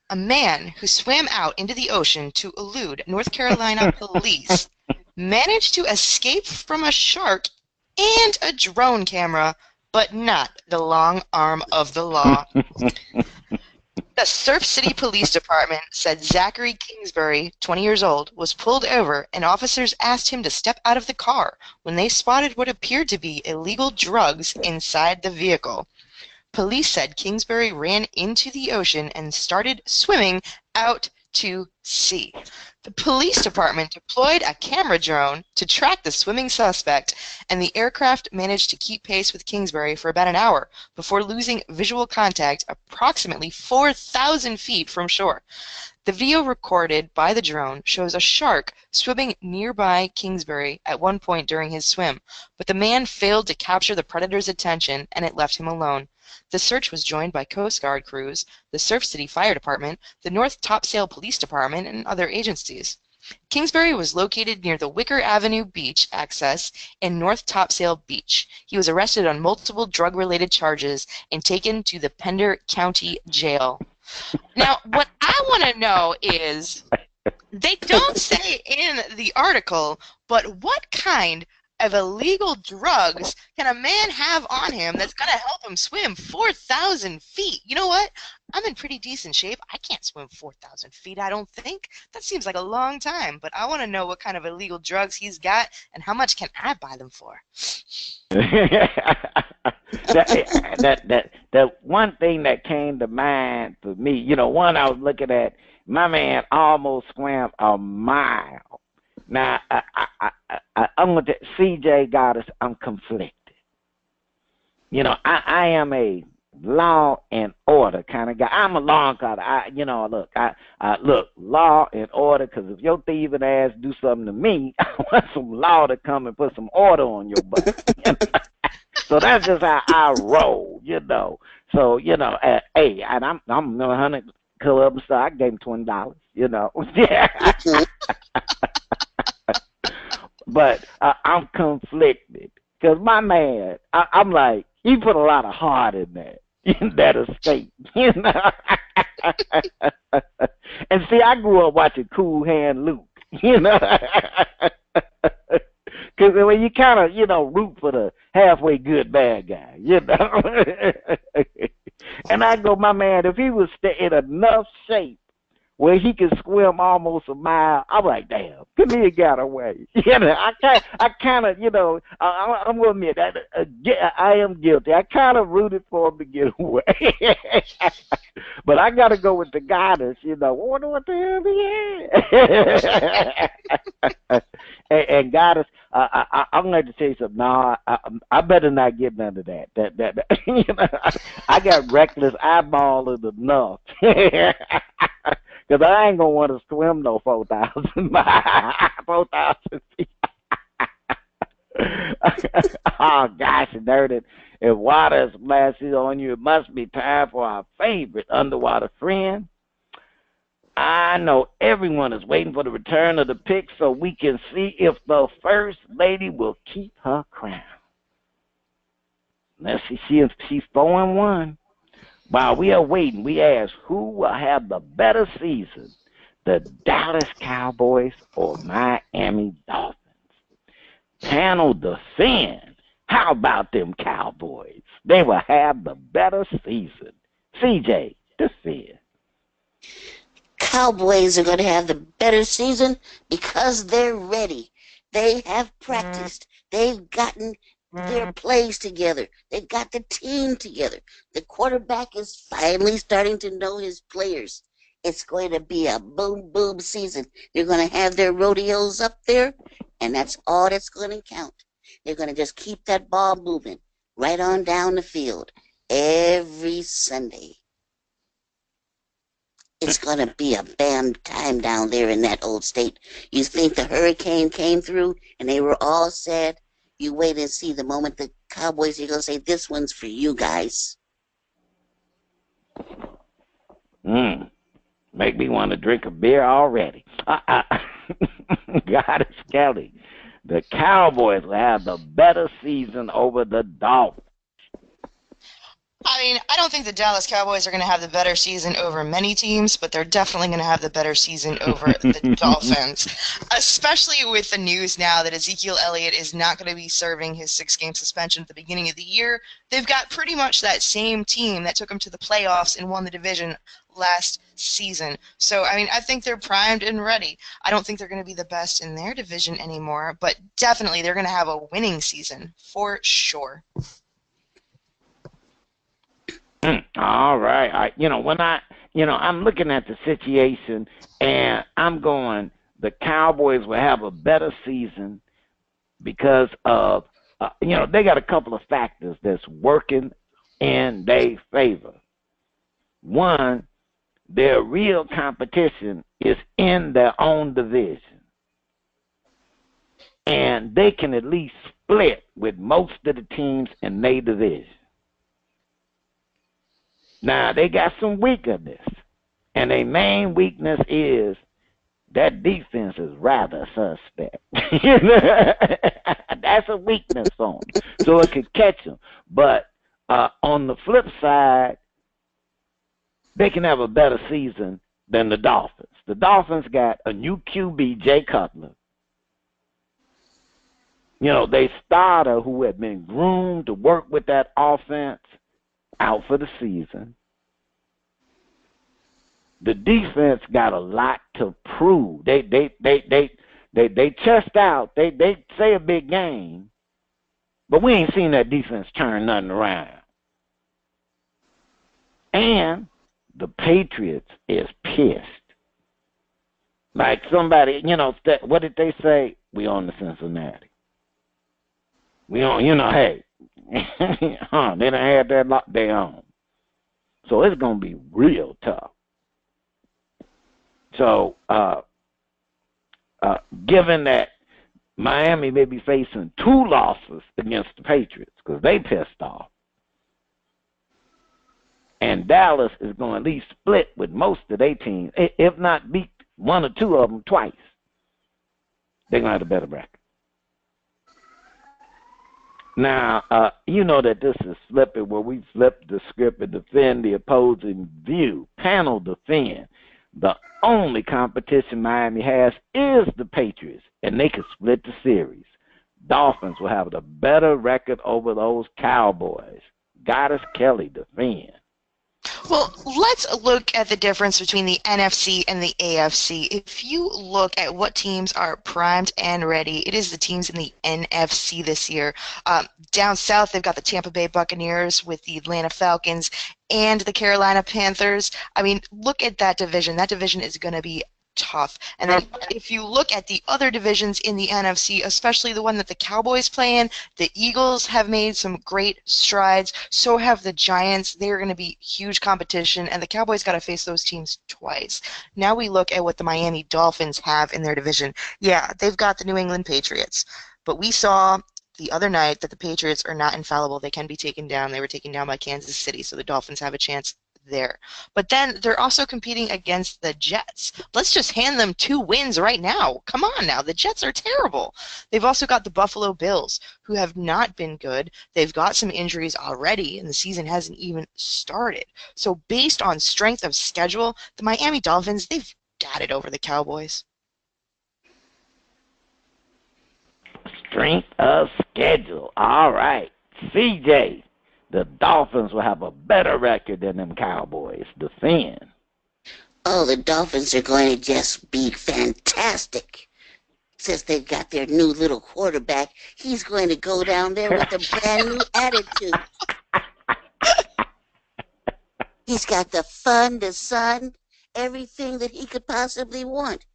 A man who swam out into the ocean to elude North Carolina police managed to escape from a shark and a drone camera, but not the long arm of the law. The Surf City Police Department said Zachary Kingsbury, 20 years old, was pulled over and officers asked him to step out of the car when they spotted what appeared to be illegal drugs inside the vehicle. Police said Kingsbury ran into the ocean and started swimming out to sea. The police department deployed a camera drone to track the swimming suspect, and the aircraft managed to keep pace with Kingsbury for about an hour before losing visual contact approximately 4,000 feet from shore. The video recorded by the drone shows a shark swimming nearby Kingsbury at one point during his swim, but the man failed to capture the predator's attention and it left him alone. The search was joined by Coast Guard crews, the Surf City Fire Department, the North Topsail Police Department, and other agencies. Kingsbury was located near the Wicker Avenue Beach access in North Topsail Beach. He was arrested on multiple drug-related charges and taken to the Pender County Jail. Now, what I want to know is, they don't say in the article, but what kind of illegal drugs can a man have on him that's going to help him swim 4,000 feet? You know what? I'm in pretty decent shape. I can't swim 4,000 feet, I don't think. That seems like a long time, but I want to know what kind of illegal drugs he's got and how much can I buy them for? The one thing that came to mind for me, one I was looking at, my man almost swam a mile. Now, I'm going to, CJ got us, I'm conflicted. I am a law and order kind of guy. I'm a law and order. Look, law and order, because if your thieving ass do something to me, I want some law to come and put some order on your butt. So that's just how I roll, So, hey, and I'm 100 Club Star. I gave him $20, Yeah. But I'm conflicted because my man, I'm like, he put a lot of heart in that escape, And see, I grew up watching Cool Hand Luke, Because when you kind of, root for the halfway good bad guy, And I go, my man, if he was in enough shape where he could swim almost a mile, I'm like, damn, come here, got away. I kind of, I'm going to admit that I am guilty. I kind of rooted for him to get away. But I got to go with the goddess, wonder what the hell he had. and goddess, I'm going to tell you something. No, I better not get none of that. I got reckless eyeballing enough. Because I ain't going to want to swim no 4,000 feet. Oh, gosh, Dirty. If water splashes on you, it must be time for our favorite underwater friend. I know everyone is waiting for the return of the pick so we can see if the First Lady will keep her crown. Let's see, she's 4-1. While we are waiting, we ask who will have the better season, the Dallas Cowboys or Miami Dolphins? Panel defend. How about them Cowboys? They will have the better season. CJ, defend. Cowboys are going to have the better season because they're ready. They have practiced. They've gotten their plays together. They've got the team together. The quarterback is finally starting to know his players. It's going to be a boom, boom season. They're going to have their rodeos up there, and that's all that's going to count. They're going to just keep that ball moving right on down the field every Sunday. It's going to be a bam time down there in that old state. You think the hurricane came through and they were all sad? You wait and see the moment the Cowboys are going to say, this one's for you guys. Make me want to drink a beer already. Goddess Kelli. The Cowboys will have the better season over the Dolphins. I mean, I don't think the Dallas Cowboys are going to have the better season over many teams, but they're definitely going to have the better season over the Dolphins, especially with the news now that Ezekiel Elliott is not going to be serving his 6-game suspension at the beginning of the year. They've got pretty much that same team that took them to the playoffs and won the division last season. So, I mean, I think they're primed and ready. I don't think they're going to be the best in their division anymore, but definitely they're going to have a winning season for sure. All right. I'm looking at the situation and I'm going, the Cowboys will have a better season because of, they got a couple of factors that's working in their favor. One, their real competition is in their own division. And they can at least split with most of the teams in their division. Now, they got some weakness, and their main weakness is that defense is rather suspect. That's a weakness on them, so it could catch them. But on the flip side, they can have a better season than the Dolphins. The Dolphins got a new QB, Jay Cutler. They starter who had been groomed to work with that offense out for the season. The defense got a lot to prove. They chest out. They say a big game, but we ain't seen that defense turn nothing around. And the Patriots is pissed. Like somebody, what did they say? We on to Cincinnati. We on, hey. They done had that lockdown. So it's going to be real tough. So, given that Miami may be facing 2 losses against the Patriots because they pissed off, and Dallas is going to at least split with most of their teams, if not beat 1 or 2 of them twice, they're going to have a better bracket. Now, you know that this is flipping where we flip the script and defend the opposing view. Panel defend. The only competition Miami has is the Patriots, and they can split the series. Dolphins will have a better record over those Cowboys. Goddess Kelli defend. Well, let's look at the difference between the NFC and the AFC. If you look at what teams are primed and ready, it is the teams in the NFC this year. Down south, they've got the Tampa Bay Buccaneers with the Atlanta Falcons and the Carolina Panthers. I mean, look at that division. That division is going to be tough. And then if you look at the other divisions in the NFC, especially the one that the Cowboys play in, the Eagles have made some great strides. So have the Giants. They're going to be huge competition, and the Cowboys got to face those teams twice. Now we look at what the Miami Dolphins have in their division. Yeah, they've got the New England Patriots, but we saw the other night that the Patriots are not infallible. They can be taken down. They were taken down by Kansas City, so the Dolphins have a chance there. But then they're also competing against the Jets. Let's just hand them 2 wins right now. Come on now. The Jets are terrible. They've also got the Buffalo Bills, who have not been good. They've got some injuries already, and the season hasn't even started. So based on strength of schedule, the Miami Dolphins, they've got it over the Cowboys. Strength of schedule. All right. CJ, the Dolphins will have a better record than them Cowboys. Defend. Oh, the Dolphins are going to just be fantastic. Since they've got their new little quarterback, he's going to go down there with a brand new attitude. He's got the fun, the sun, everything that he could possibly want,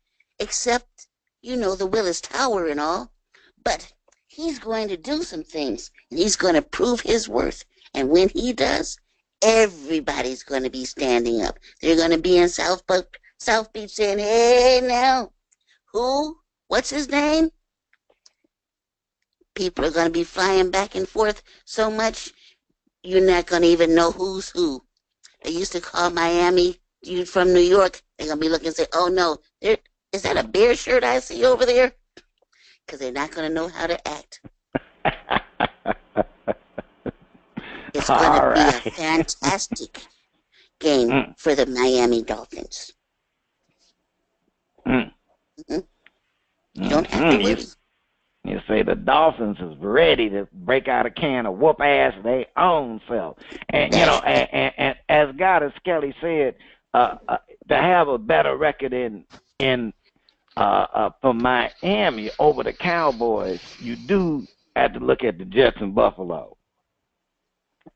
except, the Willis Tower and all. But he's going to do some things, and he's going to prove his worth. And when he does, everybody's going to be standing up. They're going to be in South Beach saying, hey, now, who? What's his name? People are going to be flying back and forth so much, you're not going to even know who's who. They used to call Miami, you from New York. They're going to be looking and say, oh, no, is that a bear shirt I see over there? Because they're not going to know how to act. It's going to be a fantastic game for the Miami Dolphins. Mm-hmm. You don't have to worry. You say the Dolphins is ready to break out a can of whoop ass their own self. And, and as Kelli said, to have a better record for Miami over the Cowboys, you do have to look at the Jets and Buffalo.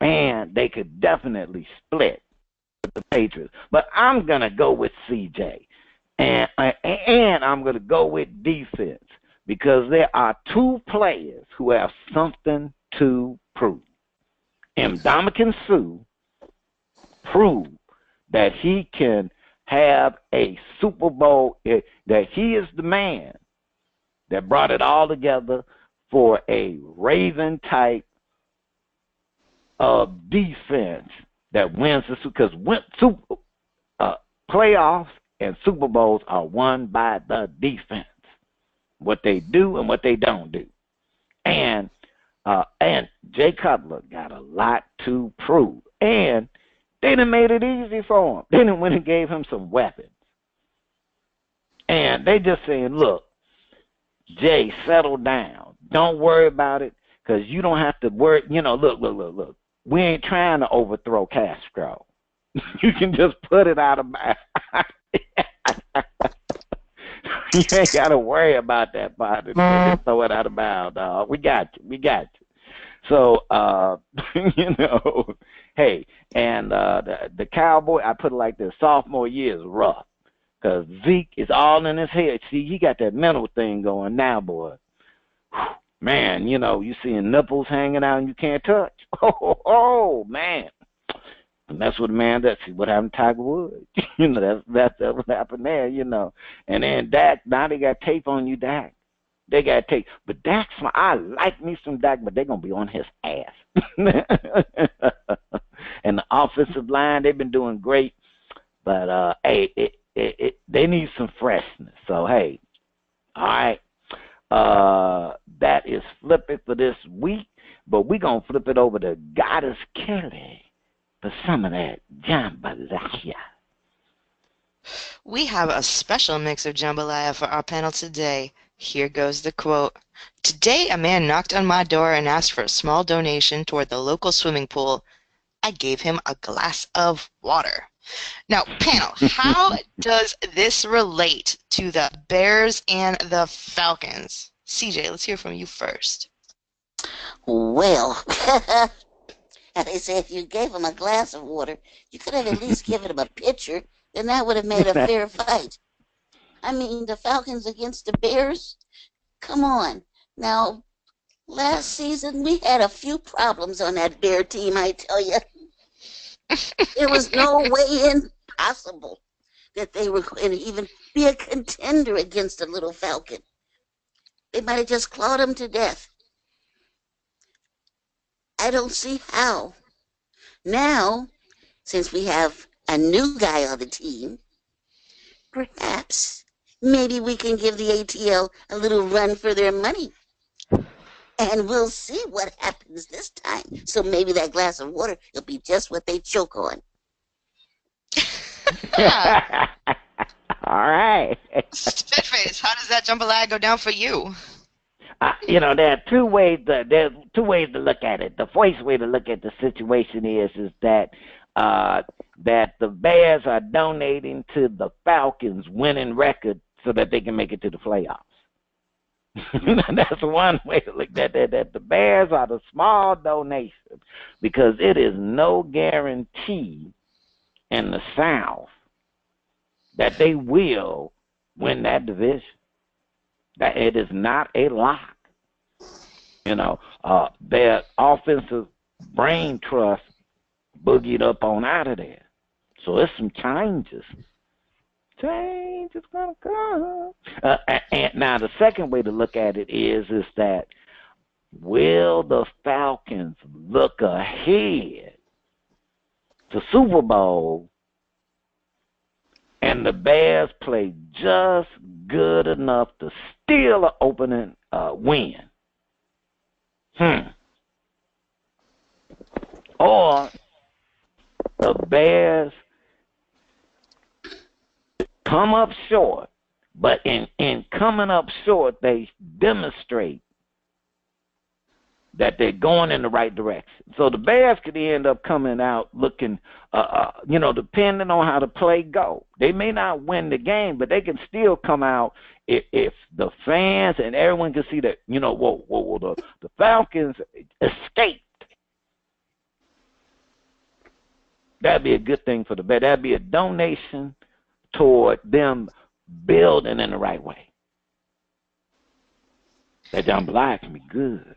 And they could definitely split with the Patriots. But I'm going to go with CJ. And I'm going to go with defense because there are 2 players who have something to prove. Ndamukong Suh proved that he can have a Super Bowl, that he is the man that brought it all together for a Raven type of defense that wins the Super, because playoffs and Super Bowls are won by the defense, what they do and what they don't do. And Jay Cutler got a lot to prove. And they done made it easy for him. They done went and gave him some weapons. And they just saying, look, Jay, settle down. Don't worry about it, because you don't have to worry. Look. We ain't trying to overthrow Castro. You can just put it out of bounds. You ain't got to worry about that part. Just throw it out of bounds, dog. We got you. So, hey, and the Cowboy, I put it like this, sophomore year is rough because Zeke is all in his head. See, he got that mental thing going now, boy. Man, you seeing nipples hanging out and you can't touch. Oh, man. And that's what a man does. See what happened to Tiger Woods. That's what happened there, And then Dak, now they got tape on you, Dak. They got tape. But Dak's, I like me some Dak, but they're going to be on his ass. And the offensive line, they've been doing great. But, hey, they need some freshness. So, hey, all right. That is Flip It for this week. But we're going to flip it over to Goddess Kelli for some of that jambalaya. We have a special mix of jambalaya for our panel today. Here goes the quote. Today, a man knocked on my door and asked for a small donation toward the local swimming pool. I gave him a glass of water. Now, panel, how does this relate to the Bears and the Falcons? CJ, let's hear from you first. Well, they say if you gave him a glass of water, you could have at least given him a pitcher, then that would have made a fair fight. I mean, the Falcons against the Bears? Come on. Now, last season, we had a few problems on that Bear team, I tell you. There was no way possible that they were going to even be a contender against a little Falcon. They might have just clawed him to death. I don't see how. Now, since we have a new guy on the team, perhaps maybe we can give the ATL a little run for their money. And we'll see what happens this time. So maybe that glass of water will be just what they choke on. All right. Spitface, how does that jambalaya go down for you? There are two ways. There's two ways to look at it. The first way to look at the situation is that that the Bears are donating to the Falcons' winning record so that they can make it to the playoffs. That's one way to look at that. That the Bears are the small donation because it is no guarantee in the South that they will win that division. That it is not a lock. Their offensive brain trust boogied up on out of there. So it's some changes. Change is gonna come. And now the second way to look at it is that will the Falcons look ahead to Super Bowl and the Bears play just good enough to steal an opening win? Or the Bears come up short, but in coming up short, they demonstrate that they're going in the right direction. So the Bears could end up coming out looking, depending on how the play go. They may not win the game, but they can still come out if the fans and everyone can see that, the Falcons escaped. That'd be a good thing for the Bears. That'd be a donation toward them building in the right way. That jambalaya can be good.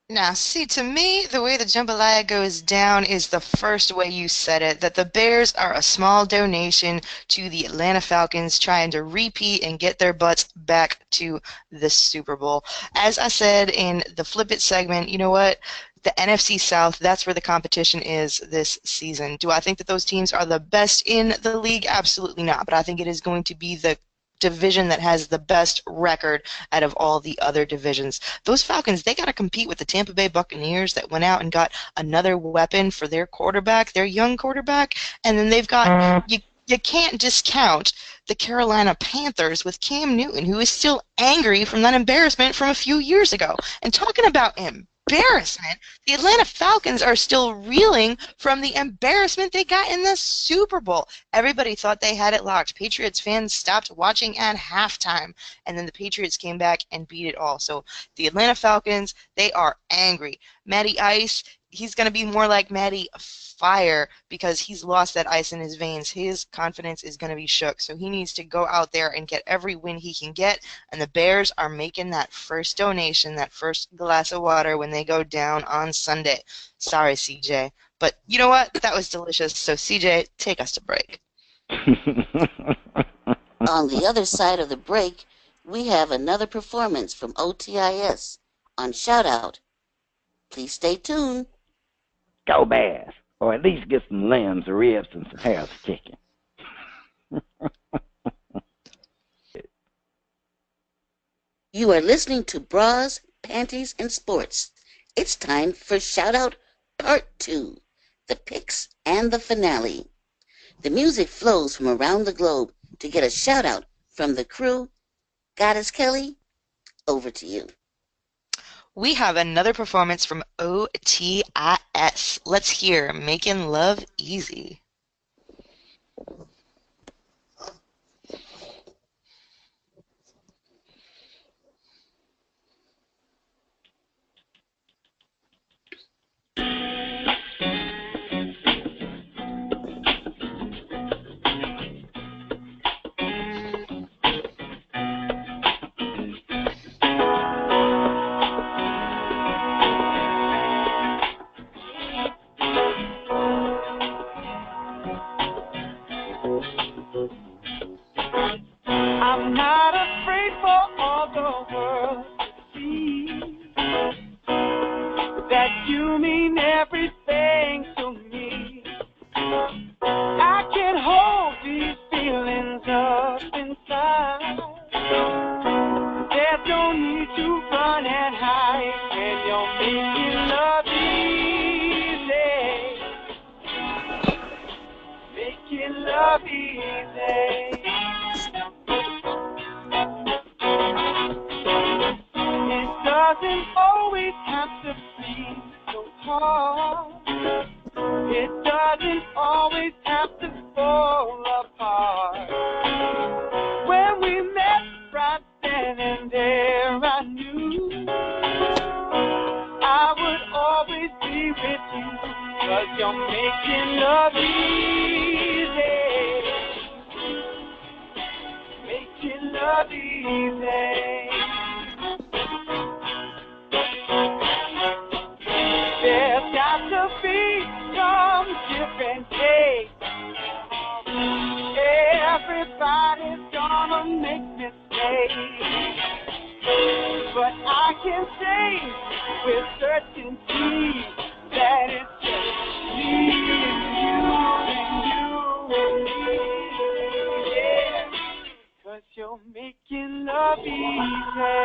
Now, see, to me, the way the jambalaya goes down is the first way you said it, that the Bears are a small donation to the Atlanta Falcons trying to repeat and get their butts back to the Super Bowl. As I said in the Flip It segment, you know what? The NFC South, that's where the competition is this season. Do I think that those teams are the best in the league? Absolutely not. But I think it is going to be the division that has the best record out of all the other divisions. Those Falcons, they got to compete with the Tampa Bay Buccaneers that went out and got another weapon for their quarterback, their young quarterback, and then they've got you can't discount the Carolina Panthers with Cam Newton, who is still angry from that embarrassment from a few years ago. And talking about embarrassment, the Atlanta Falcons are still reeling from the embarrassment they got in the Super Bowl. Everybody thought they had it locked. Patriots fans stopped watching at halftime, and then the Patriots came back and beat it all. So the Atlanta Falcons, they are angry. Matty Ice, he's going to be more like Matty Fire because he's lost that ice in his veins. His confidence is going to be shook, so he needs to go out there and get every win he can get, and the Bears are making that first donation, that first glass of water when they go down on Sunday. Sorry, CJ, but you know what? That was delicious, so CJ, take us to break. On the other side of the break, we have another performance from OTiS on Shoutout. Please stay tuned. Go Bears. Or at least get some limbs, ribs, and some Harris chicken. You are listening to Bras, Panties, and Sports. It's time for Shoutout Part 2, the picks and the finale. The music flows from around the globe to get a shout-out from the crew. Goddess Kelli, over to you. We have another performance from OTiS. Let's hear Making Love Easy. I'm not afraid for all the world to see that you You mean everything to me. I can't hold these feelings up inside. There's no need to run and hide when you're making love easy. Making love easy. It doesn't always have to be so hard. It doesn't always have to fall apart. When we met right then and there, I knew I would always be with you, 'cause you're making love easy. Making love easy. There's got to be some give and take. Everybody's gonna make mistakes, but I can say with certainty that it's just me and you and me, yeah, 'cause you're making love easy.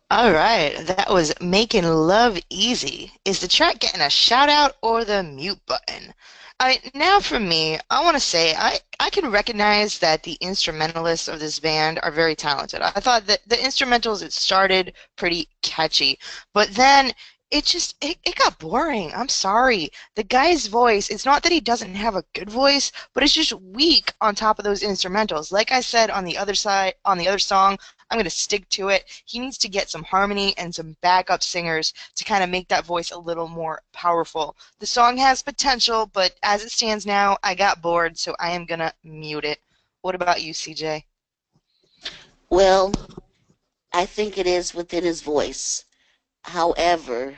All right, that was Making Love Easy. Is the track getting a shout out or the mute button? All right, now for me, I want to say I can recognize that the instrumentalists of this band are very talented. I thought that the instrumentals, it started pretty catchy, but then it got boring. I'm sorry. The guy's voice, it's not that he doesn't have a good voice, but it's just weak on top of those instrumentals. Like I said on the other side, on the other song, I'm going to stick to it. He needs to get some harmony and some backup singers to kind of make that voice a little more powerful. The song has potential, but as it stands now, I got bored, so I am going to mute it. What about you, CJ? Well, I think it is within his voice. However,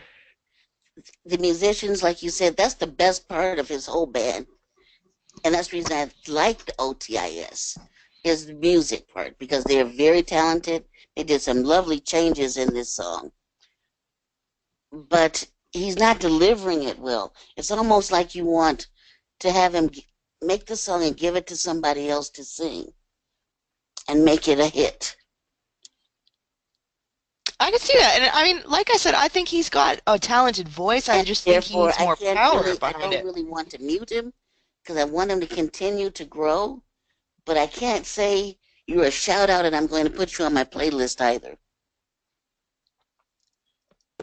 the musicians, like you said, that's the best part of his whole band. And that's the reason I like the OTiS, is the music part, because they're very talented. They did some lovely changes in this song. But he's not delivering it well. It's almost like you want to have him make the song and give it to somebody else to sing and make it a hit. I can see that, and I mean, like I said, I think he's got a talented voice. I just think he needs more power behind it. I don't really want to mute him because I want him to continue to grow, but I can't say you're a shout out and I'm going to put you on my playlist either.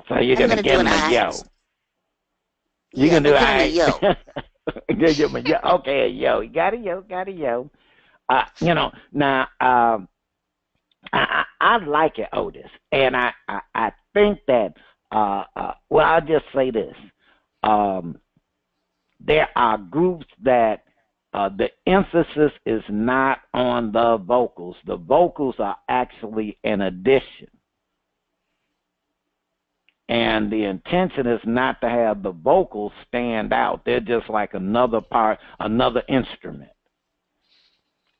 So you're gonna give him a yo. You're gonna do a yo. Give him a yo. Okay, a yo. You got a yo. Got a yo. Now. I like it, OTiS, and I think that well, I'll just say this: there are groups that the emphasis is not on the vocals. The vocals are actually an addition, and the intention is not to have the vocals stand out. They're just like another part, another instrument.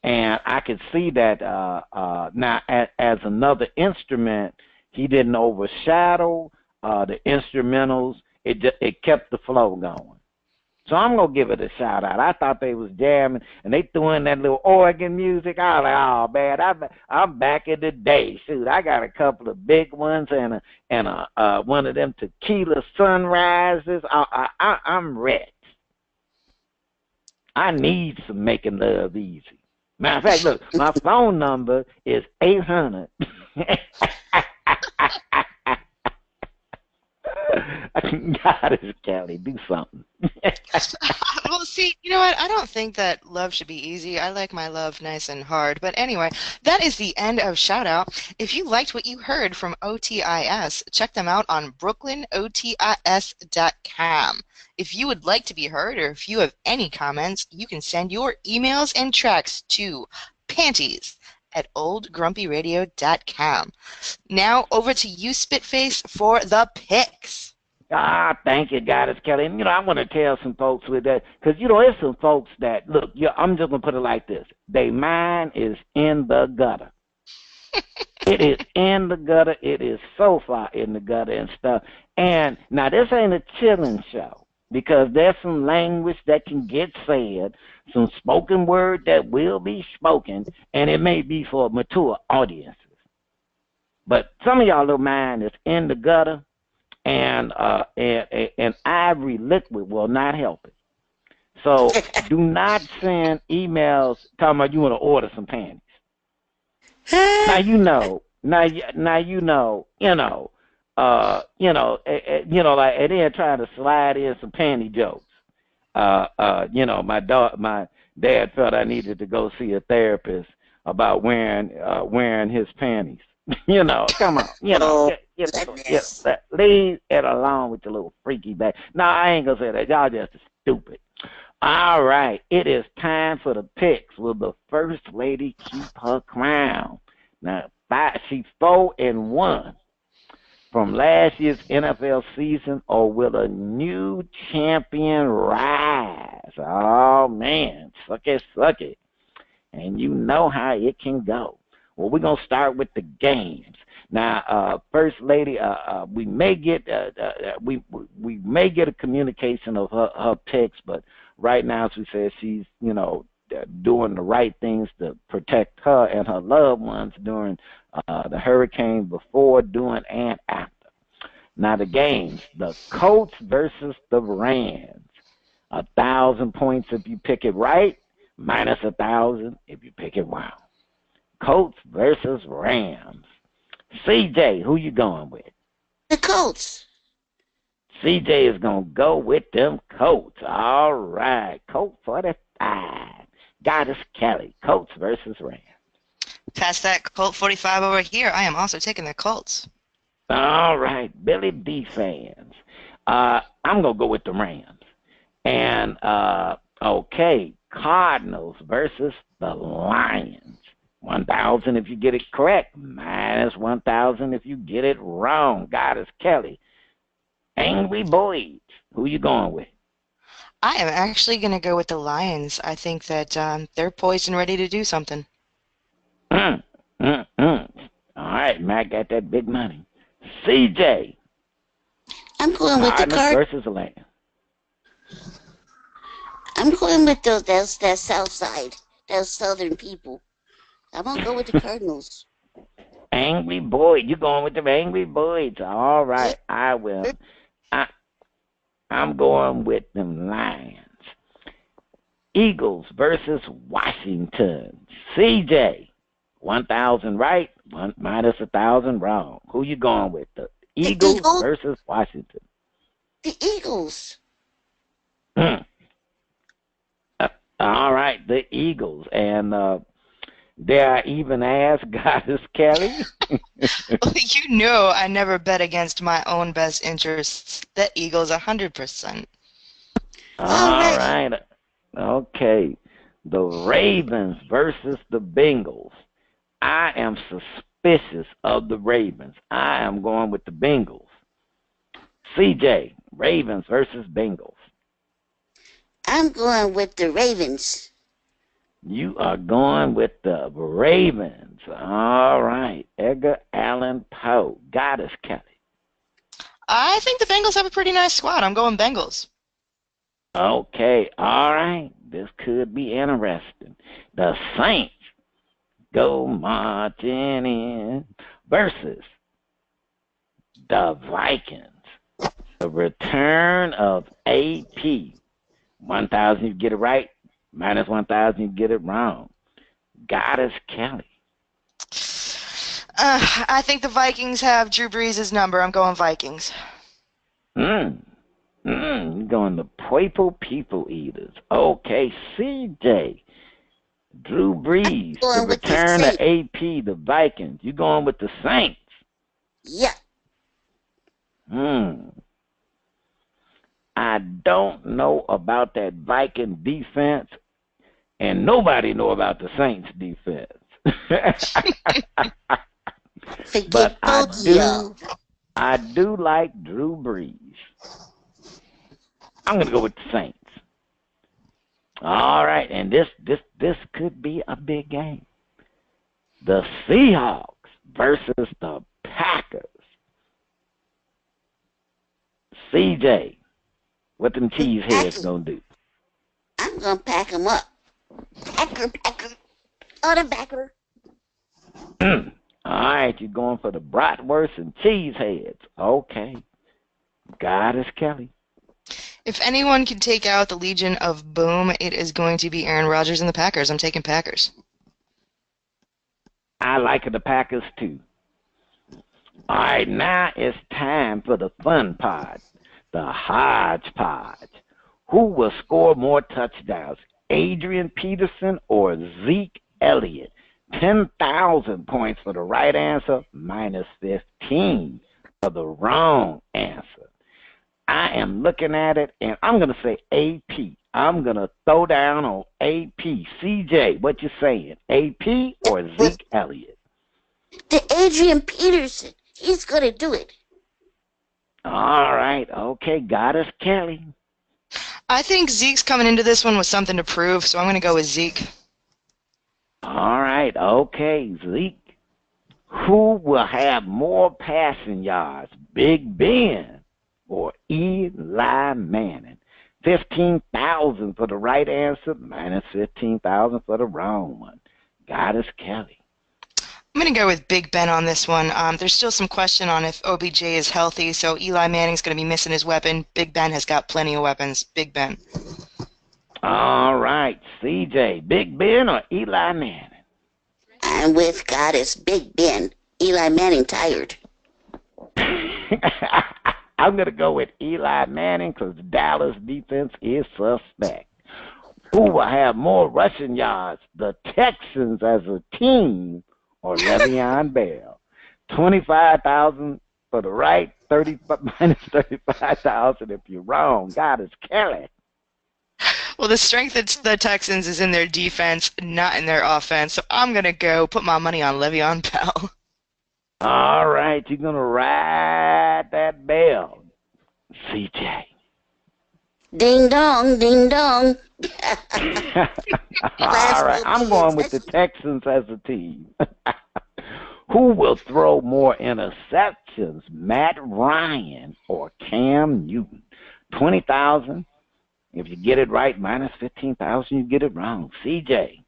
And I could see that now as another instrument, he didn't overshadow the instrumentals. It kept the flow going. So I'm going to give it a shout out. I thought they was jamming, and they threw in that little organ music. I was like, oh, man, I'm back in the day. Shoot, I got a couple of big ones and one of them tequila sunrises. I'm ready. I need some Making Love Easy. Matter of fact, look, my phone number is 800. God is Kelly, do something. Well, see, you know what? I don't think that love should be easy. I like my love nice and hard. But anyway, that is the end of Shout Out. If you liked what you heard from OTiS, check them out on brooklynotis.com. If you would like to be heard, or if you have any comments, you can send your emails and tracks to panties@oldgrumpyradio.com. Now over to you, Spitface, for the picks. Thank you, Goddess Kelly. And, I want to tell some folks with that, because, there's some folks that, look, I'm just going to put it like this. Their mind is in the gutter. It is in the gutter. It is so far in the gutter and stuff. And now this ain't a chilling show, because there's some language that can get said, some spoken word that will be spoken, and it may be for mature audiences. But some of y'all little mind is in the gutter, and ivory liquid will not help it. So do not send emails talking about you want to order some panties. Now like, and then trying to slide in some panty jokes. My dad felt I needed to go see a therapist about wearing his panties. Come on, leave it alone with your little freaky bag. No, I ain't gonna say that. Y'all just stupid. All right, it is time for the picks. Will the first lady keep her crown? Now, she's 4-1 from last year's NFL season, or will a new champion rise? Oh man, suck it. And you know how it can go. Well, we're gonna start with the games. Now, First Lady, we may get we may get a communication of her picks, but right now, as we said, she's doing the right things to protect her and her loved ones during the hurricane, before, during, and after. Now the games: the Colts versus the Rams. 1,000 points if you pick it right, minus 1,000 if you pick it wrong. Colts versus Rams. CJ, who you going with? The Colts. CJ is going to go with them Colts. All right. Colt 45. Goddess Kelly. Colts versus Rams. Pass that Colt 45 over here. I am also taking the Colts. All right. Billy D fans. I'm going to go with the Rams. And, okay, Cardinals versus the Lions. 1,000 if you get it correct. Minus 1,000 if you get it wrong. Goddess Kelly. Angry Boys. Who you going with? I am actually going to go with the Lions. I think that they're poised and ready to do something. All right, Matt got that big money. CJ. I'm going with the Cardinals versus the Lions. I'm going with that South Side, those Southern people. I'm gonna go with the Cardinals. Angry Boy, you going with the Angry Boys? All right, I will. I'm going with them Lions. Eagles versus Washington. CJ, 1,000 right, minus 1,000 wrong. Who you going with? The Eagles versus Washington. The Eagles. All right, the Eagles. And they are even as Goddess Kelly. Well, you know I never bet against my own best interests. The Eagles 100%. All right. Okay. The Ravens versus the Bengals. I am suspicious of the Ravens. I am going with the Bengals. CJ, Ravens versus Bengals. I'm going with the Ravens. You are going with the Ravens. All right. Edgar Allan Poe. Goddess Kelly. I think the Bengals have a pretty nice squad. I'm going Bengals. Okay. All right. This could be interesting. The Saints go marching in versus the Vikings. The return of AP. 1,000 you get it right. Minus 1,000 you get it wrong. Goddess Kelly. I think the Vikings have Drew Brees' number. I'm going Vikings. You're going the Purple People Eaters. Okay, CJ. Drew Brees. The return of AP, the Vikings. You going with the Saints? Yeah. I don't know about that Viking defense, and nobody know about the Saints defense. But I do like Drew Brees. I'm gonna go with the Saints. All right, and this could be a big game. The Seahawks versus the Packers. CJ, what them cheese heads gonna do? I'm gonna pack them up. Packer. On a backer. All right, you're going for the bratwurst and cheese heads. Okay. Goddess Kelly. If anyone can take out the Legion of Boom, it is going to be Aaron Rodgers and the Packers. I'm taking Packers. I like the Packers too. All right, now it's time for the fun pod, the hodgepodge. Who will score more touchdowns, Adrian Peterson or Zeke Elliott? 10,000 points for the right answer, minus 15 for the wrong answer. I am looking at it, and I'm going to say AP. I'm going to throw down on AP. CJ, what you saying, AP or Zeke Elliott? The Adrian Peterson. He's going to do it. All right. Okay, Goddess Kelly. I think Zeke's coming into this one with something to prove, so I'm going to go with Zeke. All right. Okay, Zeke. Who will have more passing yards, Big Ben or Eli Manning? 15,000 for the right answer, minus 15,000 for the wrong one. Goddess Kelly. I'm going to go with Big Ben on this one. There's still some question on if OBJ is healthy, so Eli Manning's going to be missing his weapon. Big Ben has got plenty of weapons. Big Ben. All right, CJ, Big Ben or Eli Manning? I'm with Goddess Big Ben. Eli Manning tired. I'm going to go with Eli Manning because Dallas defense is suspect. Who will have more rushing yards, the Texans as a team or Le'Veon Bell? 25,000 for the right, 30 minus 35,000 if you're wrong. God is Kelli. Well, the strength of the Texans is in their defense, not in their offense. So I'm going to go put my money on Le'Veon Bell. All right, you're going to ride that bell, CJ. Ding dong, ding dong. All right, I'm going with the Texans as a team. Who will throw more interceptions, Matt Ryan or Cam Newton? 20,000. If you get it right, minus 15,000, you get it wrong. CJ.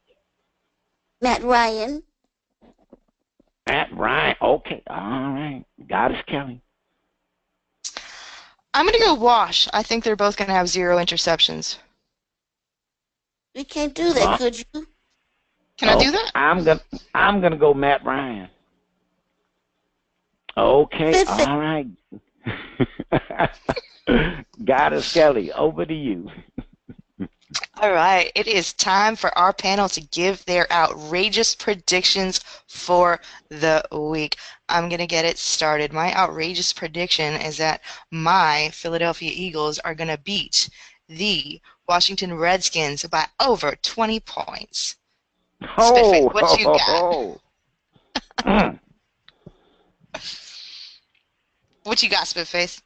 Matt Ryan. Matt Ryan. Okay. All right. Goddess Kelli. I'm going to go wash. I think they're both going to have 0 interceptions. We can't do that, could you? Can I do that? I'm gonna go Matt Ryan. Okay. All right. Goddess Kelli, over to you. All right, it is time for our panel to give their outrageous predictions for the week. I'm going to get it started. My outrageous prediction is that my Philadelphia Eagles are going to beat the Washington Redskins by over 20 points. Spitface, what you got? What you got, Spitface?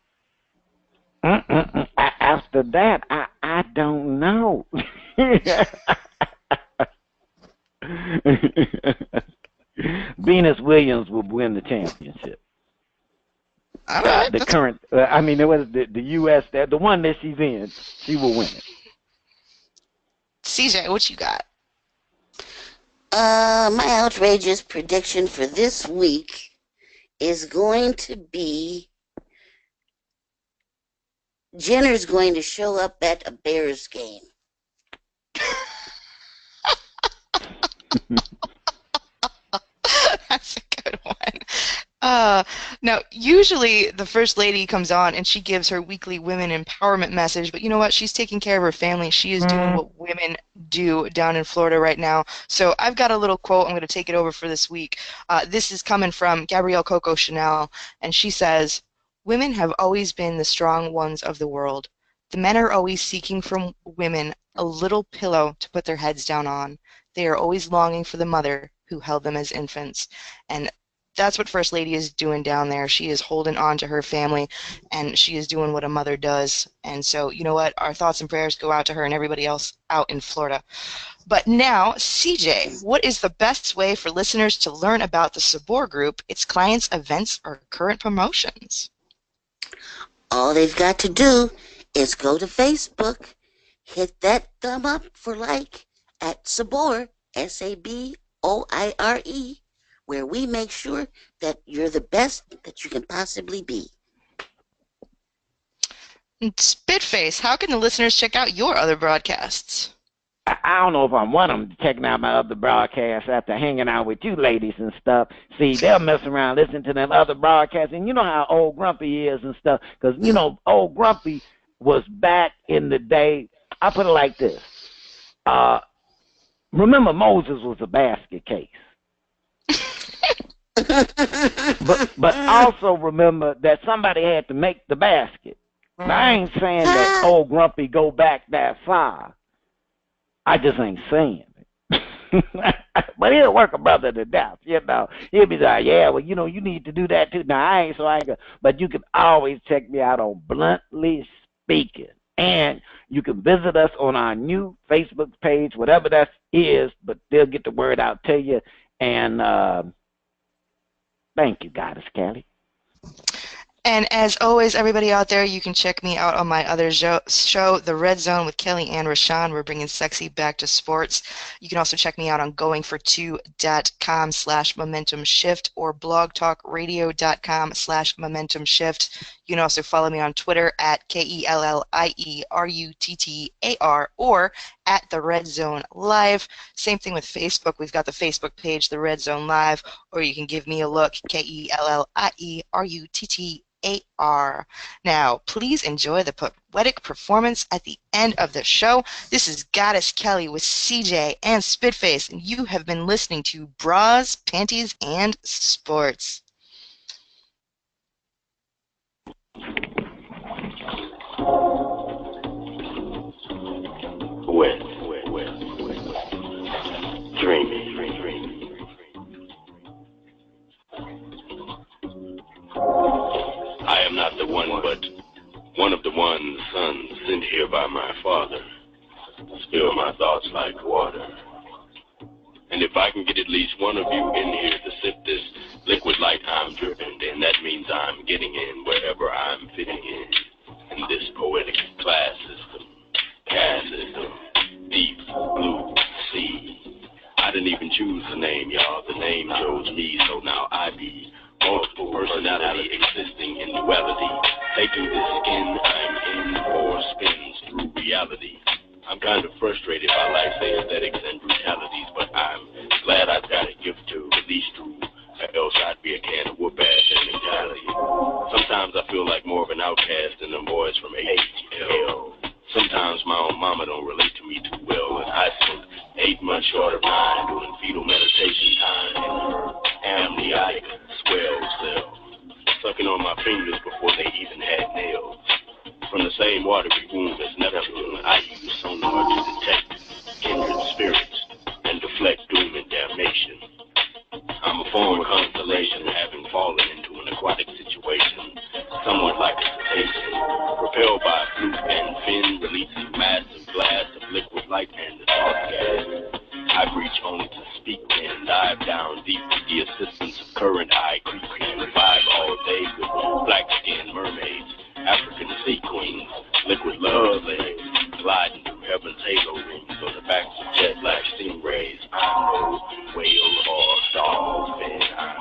After that, I don't know. Venus Williams will win the championship. All right, the current, it was the U.S. The one that she's in, she will win it. CJ, what you got? My outrageous prediction for this week is going to be Jenner's going to show up at a Bears game. That's a good one. Now, usually the First Lady comes on and she gives her weekly women empowerment message, but you know what? She's taking care of her family. She is doing what women do down in Florida right now. So I've got a little quote. I'm going to take it over for this week. This is coming from Gabrielle Coco Chanel, and she says, "Women have always been the strong ones of the world. The men are always seeking from women a little pillow to put their heads down on. They are always longing for the mother who held them as infants." And that's what First Lady is doing down there. She is holding on to her family, and she is doing what a mother does. And so, you know what? Our thoughts and prayers go out to her and everybody else out in Florida. But now, CJ, what is the best way for listeners to learn about the Sabor Group, its clients, events, or current promotions? All they've got to do is go to Facebook, hit that thumb up for like at Sabor, Saboire, where we make sure that you're the best that you can possibly be. Spitface, how can the listeners check out your other broadcasts? I don't know if I want them checking out my other broadcasts after hanging out with you ladies and stuff. See, they'll mess around listening to them other broadcasts, and you know how old Grumpy is and stuff, because, you know, old Grumpy was back in the day. I put it like this. Remember Moses was a basket case. but also remember that somebody had to make the basket. Now, I ain't saying that old Grumpy go back that far. I just ain't saying it. But he'll work a brother to death, you know. He'll be like, yeah, well, you know, you need to do that too. Now, I ain't so I ain't. But you can always check me out on Bluntly Speaking. And you can visit us on our new Facebook page, whatever that is, but they'll get the word out to you. And thank you, Goddess Kelli. And as always, everybody out there, you can check me out on my other show, The Red Zone with Kelli and Rashawn. We're bringing sexy back to sports. You can also check me out on goingfor2.com/momentumshift or blogtalkradio.com/momentumshift. You can also follow me on Twitter at KELLIERUTTAR or at The Red Zone Live. Same thing with Facebook. We've got the Facebook page, The Red Zone Live, or you can give me a look, KELLIERUTTAR. Now, please enjoy the poetic performance at the end of the show. This is Goddess Kelli with CJ and Spitface, and you have been listening to Bras, Panties, and Sports. Wet, dreamy. I am not the one, but one of the ones, son, sent here by my father. Spill my thoughts like water. And if I can get at least one of you in here to sip this liquid light I'm dripping, then that means I'm getting in wherever I'm fitting in this poetic class system, caste system, deep blue sea. I didn't even choose the name, y'all. The name chose me, so now I be multiple personality existing in duality. Taking this skin I'm in for spins through reality. I'm kind of frustrated by life's aesthetics and brutalities, but I'm glad I've got a gift to release through, or else I'd be a can of whoop-ass and mentality. Sometimes I feel like more of an outcast than them boys from ATL. Sometimes my own mama don't relate to me too well, and I spent 8 months short of 9 doing fetal meditation time in her amniotic swell cell, sucking on my fingers before they even had nails. From the same watery womb as Neptune, I use sonar to detect kindred spirits and deflect doom and damnation. I'm a former constellation, having fallen into an aquatic situation, somewhat like a cetacean, propelled by a fluke and fin, releasing massive blasts of liquid light and the salt gas. I reach only to speak and dive down deep with the assistance of current eye creeping and revive all day with black-skinned mermaids, African sea queens, liquid love legs, gliding through heaven's halo rings on the backs of jet black stingrays. I'm no whale or dolphin. I'm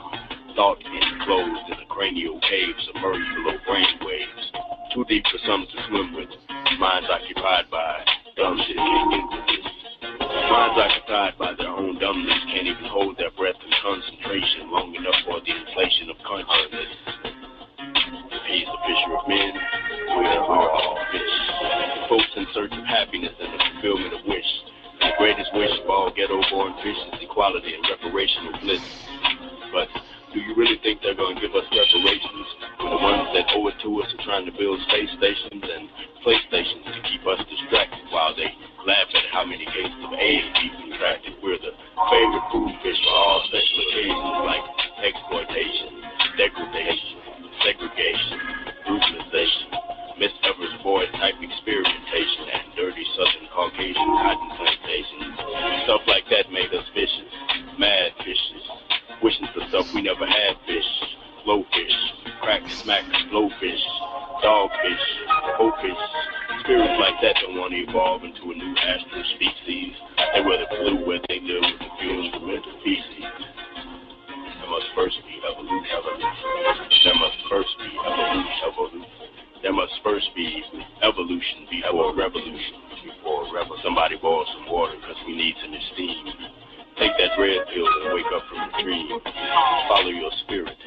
thought enclosed in a cranial cave submerged below brain waves, too deep for some to swim with. Minds occupied by dumb shit can't get with this. Minds occupied by their own dumbness can't even hold their breath in concentration long enough for the inflation of consciousness. If he's the fisher of men, we're all fish. Folks in search of happiness and the fulfillment of wish. The greatest wish of all ghetto-born fish is equality and reparational bliss. But do you really think they're going to give us reparations when the ones that owe it to us are trying to build space stations and playstations to keep us distracted while they laugh at how many cases of AIDS we've contracted? We're the favorite food fish for all special occasions like exploitation, degradation, segregation, brutalization, Miss Evers Boy type experimentation, and dirty Southern Caucasian cotton plantations. Stuff like that made us vicious, mad fishes, wishing for stuff we never had. Fish, blowfish, crack, smack, blowfish, dogfish, oafish. Spirits like that don't want to evolve into a new astral species. They rather flew where they live with the fumes of mental feces. There must first be evolution. There must first be evolution. There must first be evolution before revolution. Somebody boil some water because we need some esteem. Take that red pill and wake up from the dream. Follow your spirit.